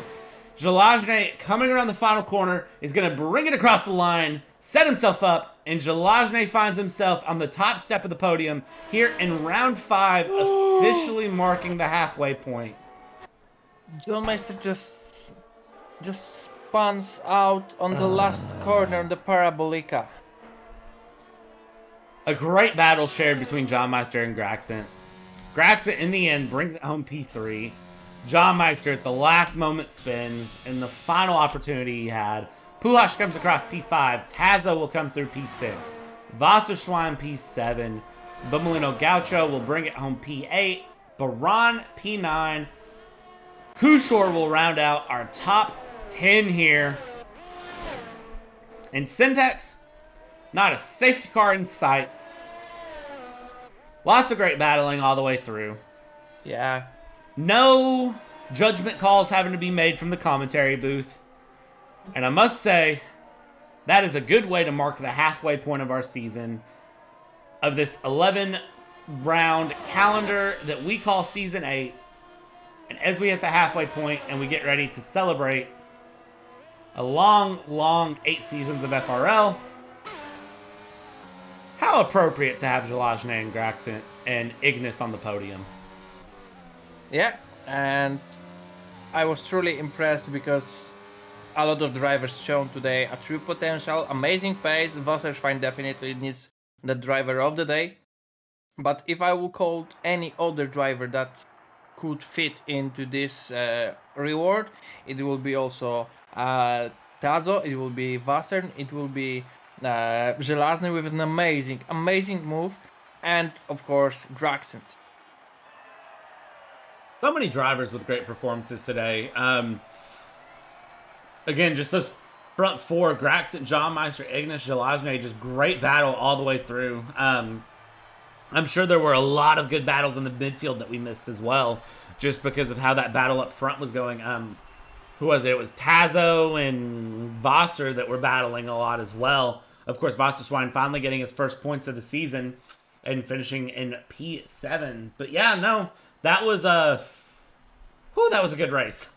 S1: Żelazny, coming around the final corner, is going to bring it across the line, set himself up, and Żelazny finds himself on the top step of the podium here in round 5, officially marking the halfway point.
S2: John Meister just spans out on the last corner of the Parabolica.
S1: A great battle shared between John Meister and Graxent. Graxent, in the end, brings it home P3. John Meister, at the last moment, spins, and the final opportunity he had. Puhash comes across P5. Tazo will come through P6. Wasserschwein P7. Bumolino Gaucho will bring it home P8. Baran P9. Kushor will round out our top 10 here. And Syntax, not a safety car in sight. Lots of great battling all the way through.
S2: Yeah.
S1: No judgment calls having to be made from the commentary booth. And I must say, that is a good way to mark the halfway point of our season, of this 11-round calendar that we call Season 8. And as we hit the halfway point and we get ready to celebrate a long, long 8 seasons of FRL, how appropriate to have Żelazny and Graxent and Ignas on the podium.
S2: Yeah, and I was truly impressed because a lot of drivers shown today a true potential, amazing pace. Wasserschwein definitely needs the driver of the day. But if I would call any other driver that could fit into this reward, it will be also Tazo, it will be Wasser, it will be Żelazny with an amazing move, and of course Graxent.
S1: So many drivers with great performances today. Again, just those front 4, Graxent, John Meister, Ignas, Żelazny, just great battle all the way through. I'm sure there were a lot of good battles in the midfield that we missed as well, just because of how that battle up front was going. Who was it? It was Tazo and Wasser that were battling a lot as well. Of course, Wasserschwein finally getting his first points of the season and finishing in P7. But yeah, no, that was a good race.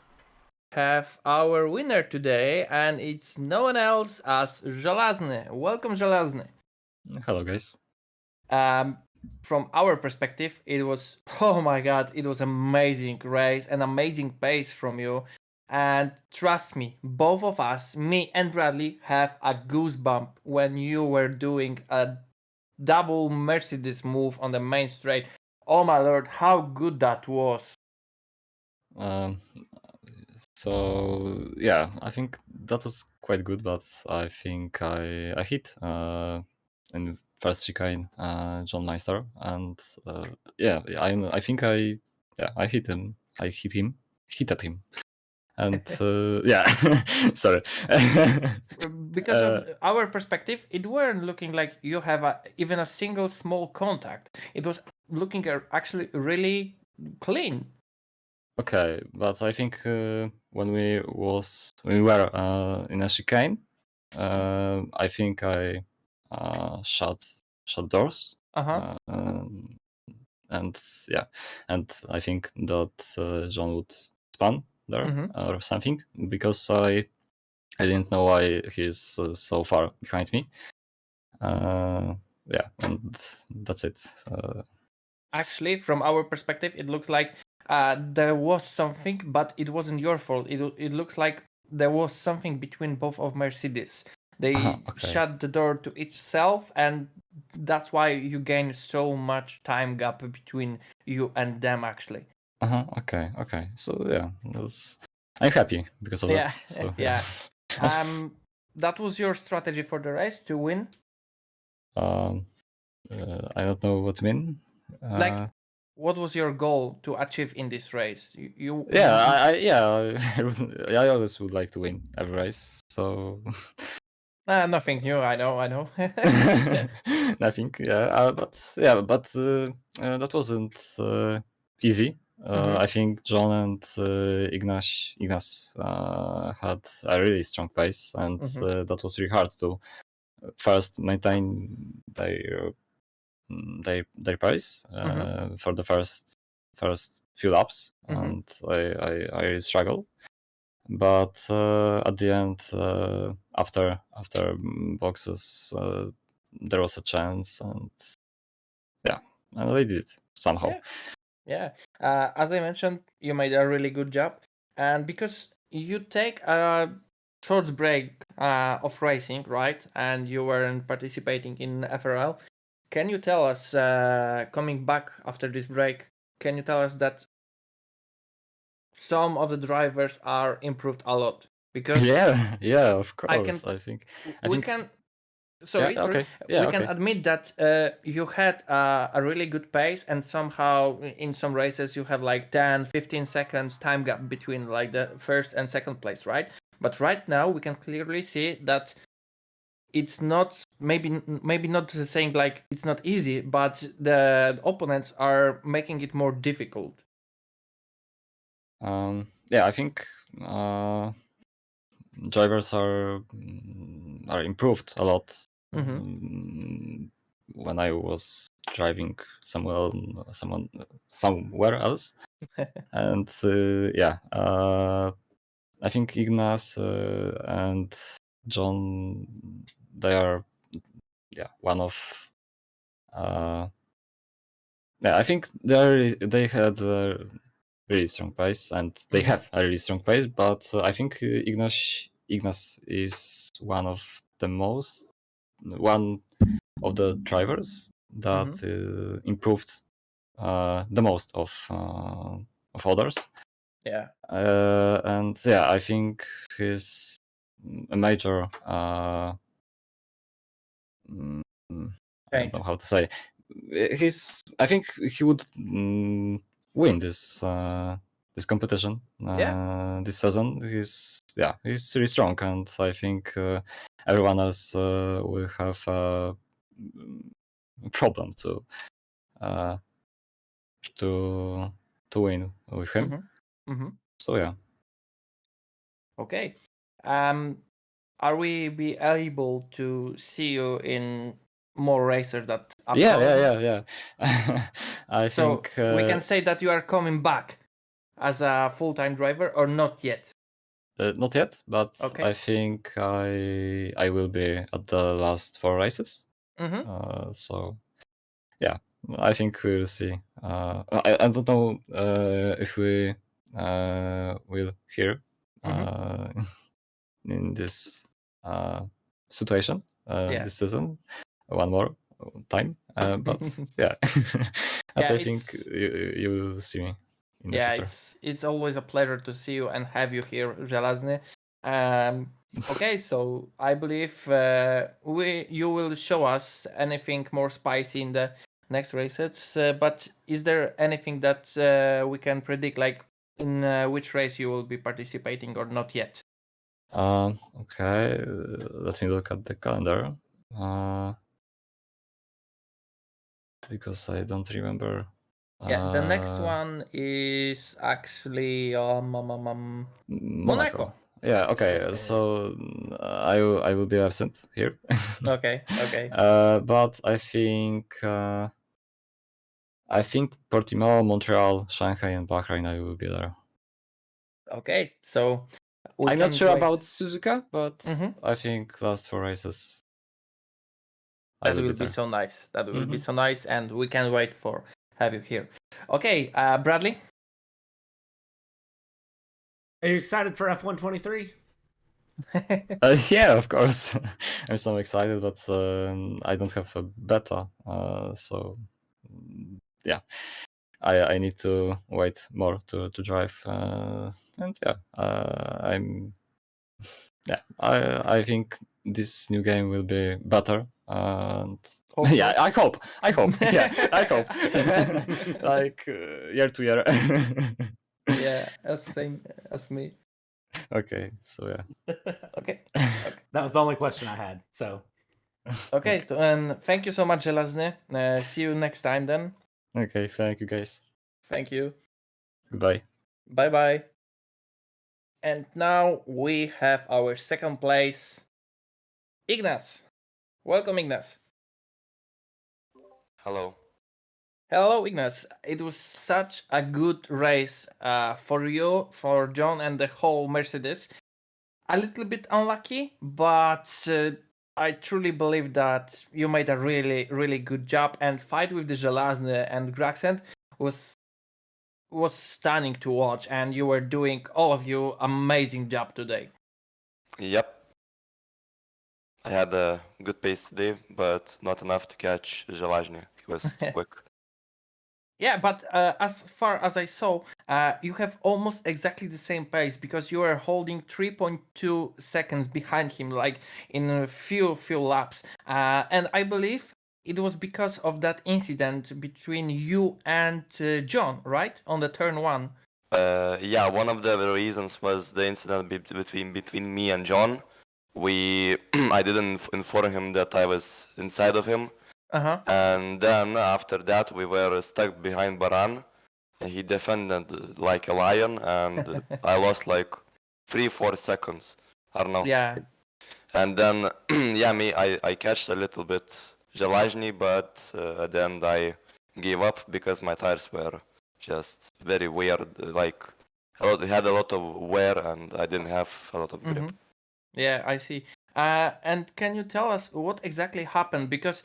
S2: Have our winner today, and it's no one else as Żelazny. Welcome, Żelazny.
S3: Hello, guys.
S2: from our perspective, it was, oh my god, it was amazing race, an amazing pace from you. And trust me, both of us, me and Bradley, have a goosebump when you were doing a double Mercedes move on the main straight. Oh my lord, how good that was.
S3: Um, so yeah, I think that was quite good, but I think I hit in first chicane John Meister, and yeah, I think I hit him. I hit at him, and yeah, sorry.
S2: Because of our perspective, it weren't looking like you have even a single small contact. It was looking actually really clean.
S3: Okay, but I think when we were in a chicane, I think I shut doors.
S2: Uh-huh.
S3: And yeah, and I think that John would spawn there or something, because I didn't know why he's so far behind me. Yeah, and that's it.
S2: Actually, from our perspective, it looks like there was something, but it wasn't your fault. It looks like there was something between both of Mercedes. They
S3: Okay.
S2: shut the door to itself, and that's why you gain so much time gap between you and them, actually.
S3: Okay. So yeah, I'm happy because of
S2: Yeah,
S3: that. So
S2: yeah. That was your strategy for the race to win?
S3: I don't know what you mean.
S2: Like, what was your goal to achieve in this race?
S3: Yeah, I always would like to win every race. So
S2: Nothing new. I know.
S3: nothing. Yeah, but that wasn't easy. I think John and Ignas had a really strong pace, and that was really hard to first maintain their pace for the first few laps, and I really struggle. But at the end, after boxes, there was a chance, and yeah, and I did it somehow.
S2: Yeah. As I mentioned, you made a really good job, and because you take a short break of racing, right? And you weren't participating in FRL. Can you tell us, coming back after this break, can you tell us that some of the drivers are improved a lot? Because
S3: Yeah, of course. I think
S2: sorry.
S3: okay.
S2: We can admit that you had a really good pace, and somehow in some races you have like 10, 15 seconds time gap between like the first and second place, right? But right now we can clearly see that it's not maybe not saying like it's not easy, but the opponents are making it more difficult.
S3: Yeah, I think drivers are improved a lot. When I was driving somewhere else, and yeah, I think Ignas and John, they are one of I think they had a really strong pace, and they have a really strong pace, but I think Ignas is one of the drivers that improved the most of others.
S2: Yeah.
S3: And yeah, I think he's a major I don't know how to say. I think he would win this competition this season. He's really strong, and I think everyone else will have a problem to win with him. So yeah.
S2: Okay. Are we be able to see you in more races that upcoming?
S3: Yeah. I
S2: So
S3: think
S2: we can say that you are coming back as a full-time driver, or not yet?
S3: not yet, but
S2: Okay.
S3: I think I will be at the last 4 races. So yeah, I think we'll see. I don't know if we will hear in this situation this season one more time. But yeah, and I think you will see me in the future.
S2: It's always a pleasure to see you and have you here, Żelazny. Okay, so I believe you will show us anything more spicy in the next races. But is there anything that we can predict, like in which race you will be participating or not yet?
S3: Okay, let me look at the calendar. Because I don't remember.
S2: The next one is actually Monaco.
S3: Yeah, okay. So I will be absent here.
S2: Okay.
S3: But I think Portimao, Montreal, Shanghai, and Bahrain I will be there.
S2: Okay, so
S3: I'm not sure about Suzuka, but I think last 4 races.
S2: That will be so nice. That will be so nice, and we can wait for have you here. Okay, Bradley.
S1: Are you excited for F123?
S3: Yeah, of course. I'm so excited, but I don't have a beta, so yeah, I need to wait more to drive, and yeah, I think this new game will be better, and yeah, I hope, yeah, I hope, like year to year.
S2: Yeah, same as me.
S3: Okay, so yeah.
S2: Okay.
S1: That was the only question I had. So.
S2: Okay, and thank you so much, Żelazny. See you next time then.
S3: Okay, thank you guys.
S2: Thank you.
S3: Goodbye.
S2: Bye. And now we have our second place, Ignas. Welcome, Ignas.
S4: Hello.
S2: Hello, Ignas. It was such a good race for you, for John, and the whole Mercedes. A little bit unlucky, but I truly believe that you made a really, really good job. And fight with the Żelazny and Graxent was stunning to watch. And you were doing, all of you, amazing job today.
S4: Yep. I had a good pace today, but not enough to catch Żelazny. He was too quick.
S2: Yeah, but as far as I saw, you have almost exactly the same pace because you are holding 3.2 seconds behind him, like in a few laps. And I believe it was because of that incident between you and John, right, on the turn 1.
S4: Yeah, one of the reasons was the incident between me and John. I didn't inform him that I was inside of him. And then after that we were stuck behind Baran, and he defended like a lion, and I lost like 3-4 seconds. I don't know.
S2: Yeah.
S4: And then I catched a little bit Żelazny, but at the end I gave up because my tires were just very weird. Like it had a lot of wear, and I didn't have a lot of grip.
S2: Yeah, I see. And can you tell us what exactly happened? Because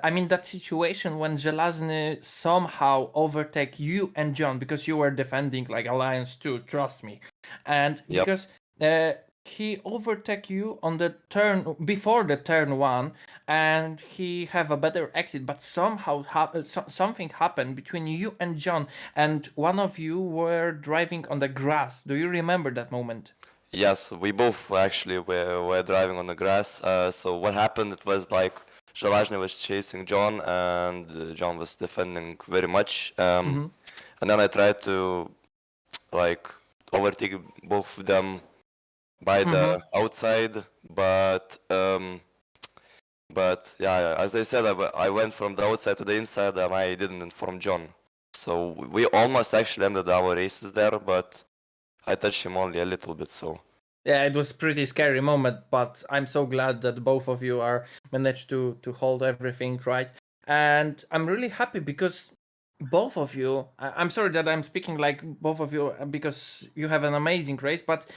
S2: I mean that situation when Żelazny somehow overtake you and John because you were defending like Alliance 2, trust me. And because he overtake you on the turn before the turn 1, and he have a better exit, but somehow something happened between you and John, and one of you were driving on the grass. Do you remember that moment?
S4: Yes, we both actually were driving on the grass. So what happened? It was like Żelazny was chasing John, and John was defending very much. And then I tried to like overtake both of them by the outside, but yeah, as I said, I went from the outside to the inside, and I didn't inform John. So we almost actually ended our races there, but I touched him only a little bit, so.
S2: Yeah, it was pretty scary moment, but I'm so glad that both of you are managed to hold everything right. And I'm really happy because both of you, I'm sorry that I'm speaking like both of you because you have an amazing race, but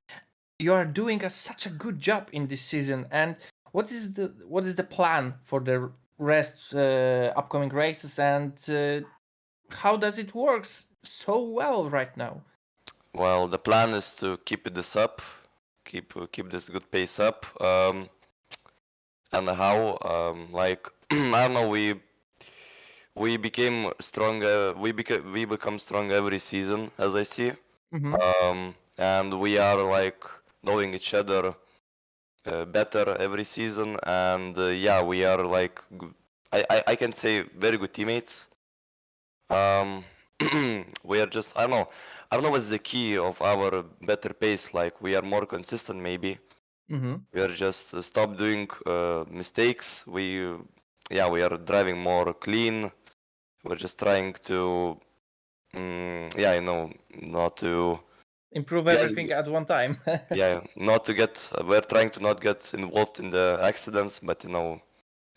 S2: you are doing such a good job in this season. And what is the plan for the rest upcoming races, and how does it work so well right now?
S4: Well, the plan is to keep this up, keep this good pace up. And how, like, I don't know, we became stronger. We become stronger every season, as I see. And we are like knowing each other better every season. And yeah, we are like, I can say very good teammates. We are just, I don't know what's the key of our better pace. Like, we are more consistent, maybe. We are just stop doing mistakes. Yeah, we are driving more clean. We're just trying to, yeah, not to
S2: improve everything at one time.
S4: yeah, not to get. We're trying to not get involved in the accidents, but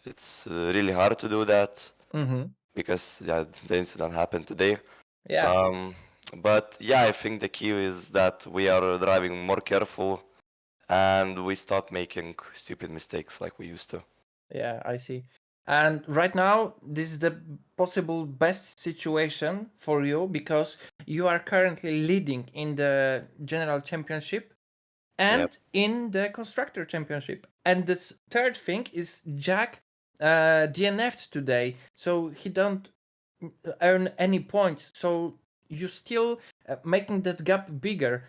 S4: it's really hard to do that because yeah, the incident happened today.
S2: Yeah.
S4: But yeah, I think the key is that we are driving more careful and we stop making stupid mistakes like we used to.
S2: Yeah, I see. And right now, this is the possible best situation for you because you are currently leading in the General Championship and
S4: Yep.
S2: in the Constructor Championship. And this third thing is Jack DNF'd today, so he don't earn any points. So you still making that gap bigger.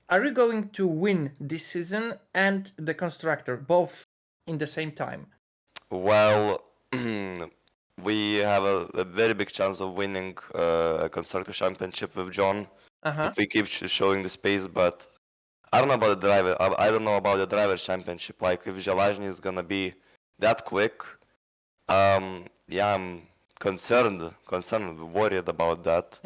S2: Are you going to win this season and the Constructor both in the same time?
S4: Well, we have a very big chance of winning a constructor championship with John if we keep showing the space. But I don't know about the driver. I don't know about the driver championship. Like if Żelazny is gonna be that quick, yeah, I'm concerned, worried about that.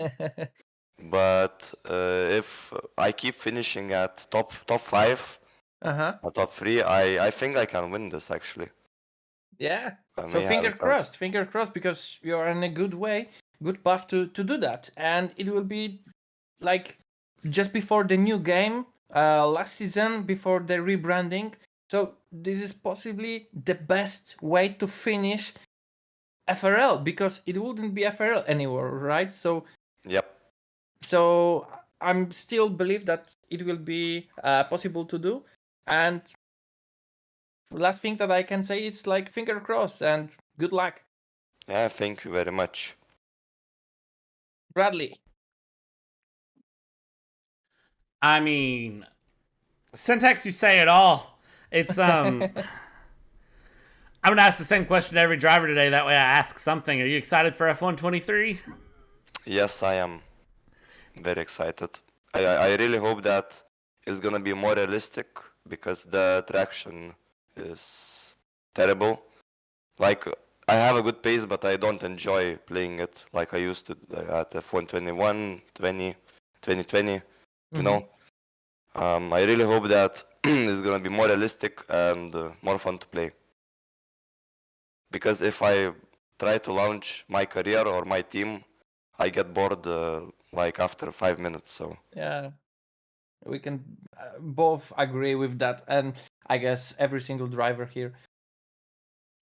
S4: But if I keep finishing at top 5, or top 3, I think I can win this actually.
S2: Yeah.
S4: I
S2: So
S4: may have a chance.
S2: finger crossed, because you're in a good path to do that, and it will be like just before the new game last season, before the rebranding. So this is possibly the best way to finish FRL, because it wouldn't be FRL anymore, right? So
S4: Yep.
S2: so I'm still believe that it will be possible to do. And last thing that I can say is like finger crossed and good luck.
S4: Yeah, thank you very much.
S2: Bradley.
S1: I mean, syntax, you say it all. It's I'm gonna ask the same question to every driver today. That way, I ask something. Are you excited for F123?
S4: Yes, I am very excited. I really hope that it's gonna be more realistic because the traction is terrible. Like I have a good pace, but I don't enjoy playing it like I used to at F121, 2020. You know, I really hope that it's gonna be more realistic and more fun to play. Because if I try to launch my career or my team, I get bored like after 5 minutes. So
S2: yeah, we can both agree with that, and I guess every single driver here.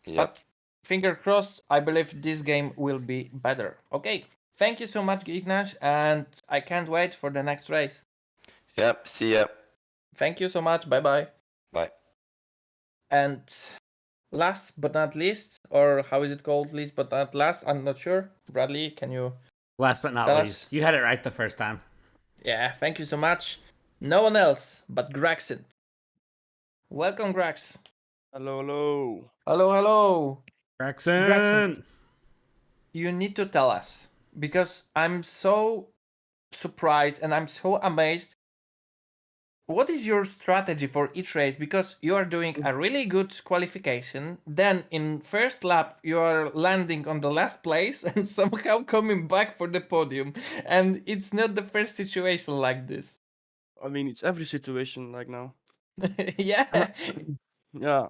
S4: Yep.
S2: But finger crossed, I believe this game will be better. Okay, thank you so much, Ignas, and I can't wait for the next race.
S4: Yep, see ya.
S2: Thank you so much. Bye-bye.
S4: Bye.
S2: And last but not least, or how is it called, least but not last? I'm not sure. Bradley, can you?
S1: Last but not
S2: tell
S1: least,
S2: us?
S1: you had it right the first time.
S2: Yeah, thank you so much. No one else but Graxent. Welcome, Grax.
S5: Hello, hello.
S2: Hello, hello.
S1: Graxent.
S2: You need to tell us, because I'm so surprised and I'm so amazed. What is your strategy for each race? Because you are doing a really good qualification, then in first lap you are landing on the last place and somehow coming back for the podium. And it's not the first situation like this.
S5: I mean, it's every situation like now.
S2: Yeah.
S5: Yeah.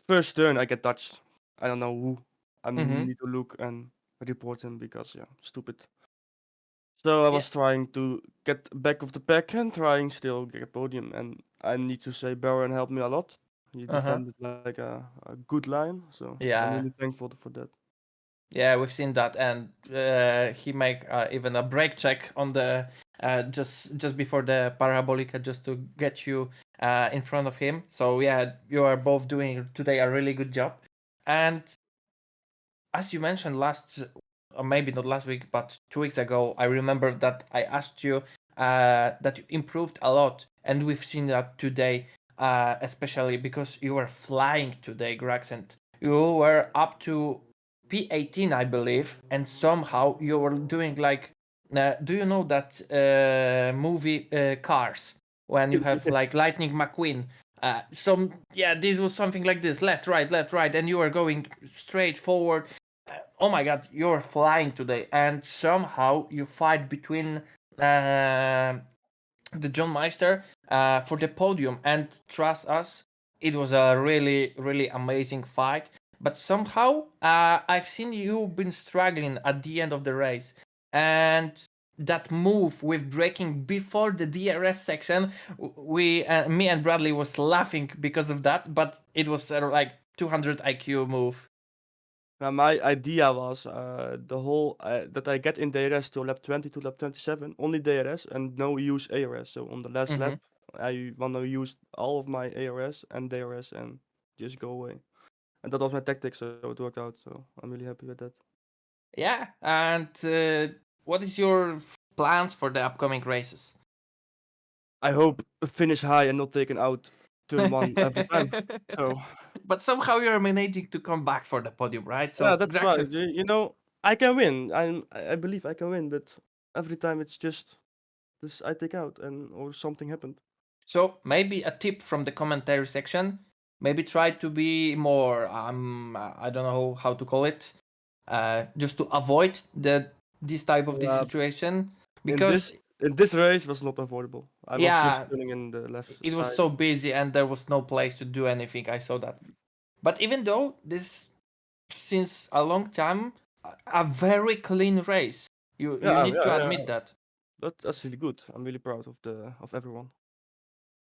S5: First turn I get touched. I don't know who. I need to look and report him because stupid. So I was trying to get back of the pack and trying still get a podium, and I need to say Baron helped me a lot. He defended like a good line, so I'm really thankful for that.
S2: Yeah, we've seen that, and he make even a brake check on the just before the parabolica, just to get you in front of him. So yeah, you are both doing today a really good job. And as you mentioned or maybe not last week, but 2 weeks ago, I remember that I asked you that you improved a lot, and we've seen that today, especially because you were flying today, Graxent. You were up to P18, I believe, and somehow you were doing like, do you know that movie Cars, when you have like Lightning McQueen? This was something like this: left, right, and you were going straight forward. Oh my God, you're flying today, and somehow you fight between the John Meister for the podium, and trust us, it was a really, really amazing fight. But somehow, I've seen you been struggling at the end of the race, and that move with braking before the DRS section, me and Bradley was laughing because of that, but it was like 200 IQ move.
S5: Now my idea was the whole that I get in DRS to lap 20 to lap 27, only DRS and no use ARS. So on the last lap, I want to use all of my ARS and DRS and just go away. And that was my tactic, so it worked out. So I'm really happy with that.
S2: Yeah, and what is your plans for the upcoming races?
S5: I hope finish high and not taken out turn one every time. So,
S2: but somehow you're managing to come back for the podium, right? So
S5: yeah, that's right. You know, I can win. I believe I can win, but every time it's just this I take out or something happened.
S2: So maybe a tip from the commentary section: maybe try to be more I don't know how to call it, just to avoid this type of this situation, because
S5: in this race was not avoidable. I was just turning in the left
S2: it
S5: side.
S2: was so busy and there was no place to do anything. I saw that. But even though this, since a long time, a very clean race, you need to admit that.
S5: That's really good. I'm really proud of everyone.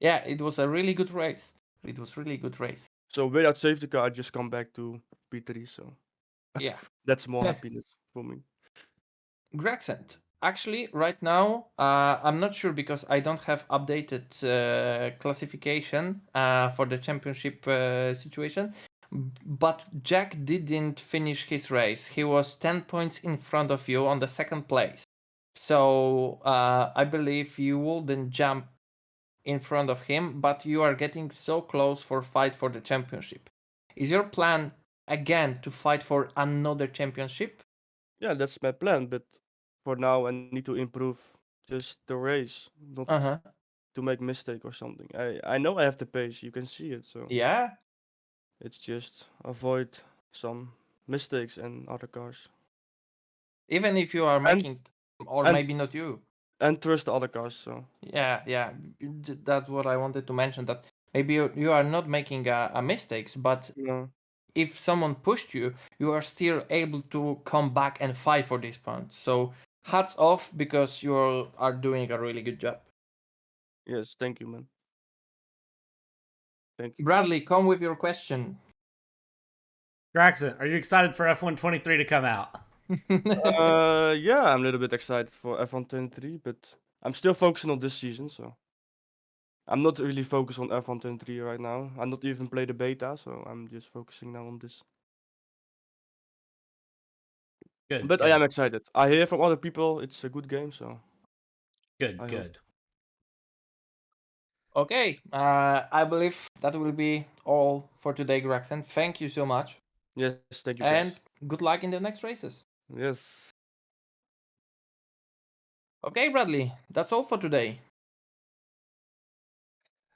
S2: Yeah, it was a really good race. It was really good race.
S5: So without safety car, I just come back to P3. So
S2: yeah,
S5: that's more happiness for me.
S2: Graxent. Actually, right now, I'm not sure because I don't have updated classification for the championship situation. But Jack didn't finish his race. He was 10 points in front of you on the second place. So I believe you wouldn't jump in front of him, but you are getting so close for fight for the championship. Is your plan again to fight for another championship?
S5: Yeah, that's my plan. But for now, I need to improve just the race, not to make mistake or something. I know I have the pace. You can see it. So
S2: yeah,
S5: it's just avoid some mistakes and other cars.
S2: Even if you are making, or maybe not you.
S5: And trust the other cars. So
S2: yeah, that's what I wanted to mention. That maybe you are not making a mistakes, but if someone pushed you, you are still able to come back and fight for this point. So hats off, because you are doing a really good job.
S5: Yes, thank you, man. Thank you.
S2: Bradley, come with your question.
S1: Graxent, are you excited for F123 to come out?
S5: Yeah, I'm a little bit excited for F123, but I'm still focusing on this season, so I'm not really focused on F123 right now. I'm not even play the beta, so I'm just focusing now on this.
S1: Good.
S5: But I am excited. I hear from other people it's a good game, so
S1: good.
S2: Okay, I believe that will be all for today, Graxen. Thank you so much.
S5: Yes, thank you,
S2: and
S5: guys.
S2: Good luck in the next races.
S5: Yes.
S2: Okay, Bradley, that's all for today.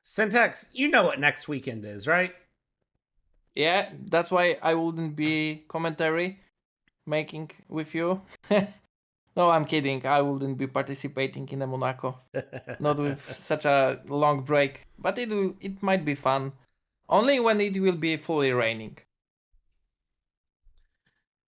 S1: Syntax, you know what next weekend is, right?
S2: Yeah, that's why I wouldn't be commentary making with you. No, I'm kidding. I wouldn't be participating in the Monaco. Not with such a long break. But it might be fun. Only when it will be fully raining.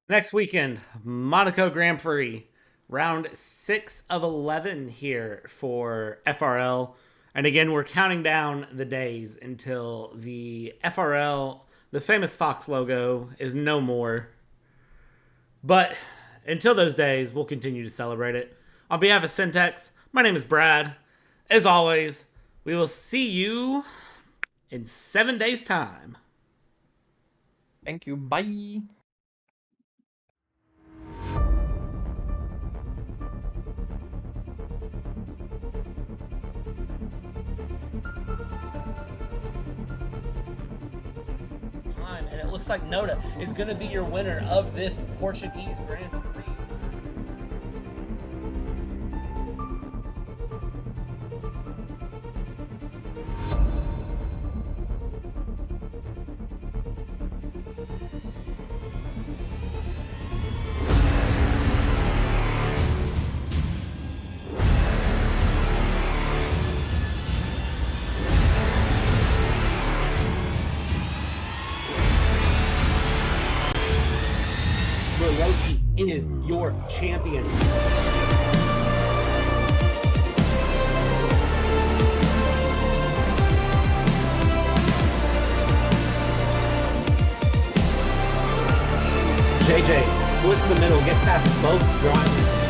S1: Next weekend, Monaco Grand Prix. Round 6 of 11 here for FRL. And again, we're counting down the days until the FRL, the famous Fox logo, is no more. But until those days, we'll continue to celebrate it. On behalf of Syntax, my name is Brad. As always, we will see you in 7 days' time.
S2: Thank you. Bye.
S1: And it looks like Noda is going to be your winner of this Portuguese Grand Prix. Is your champion. JJ splits in the middle, gets past both drivers.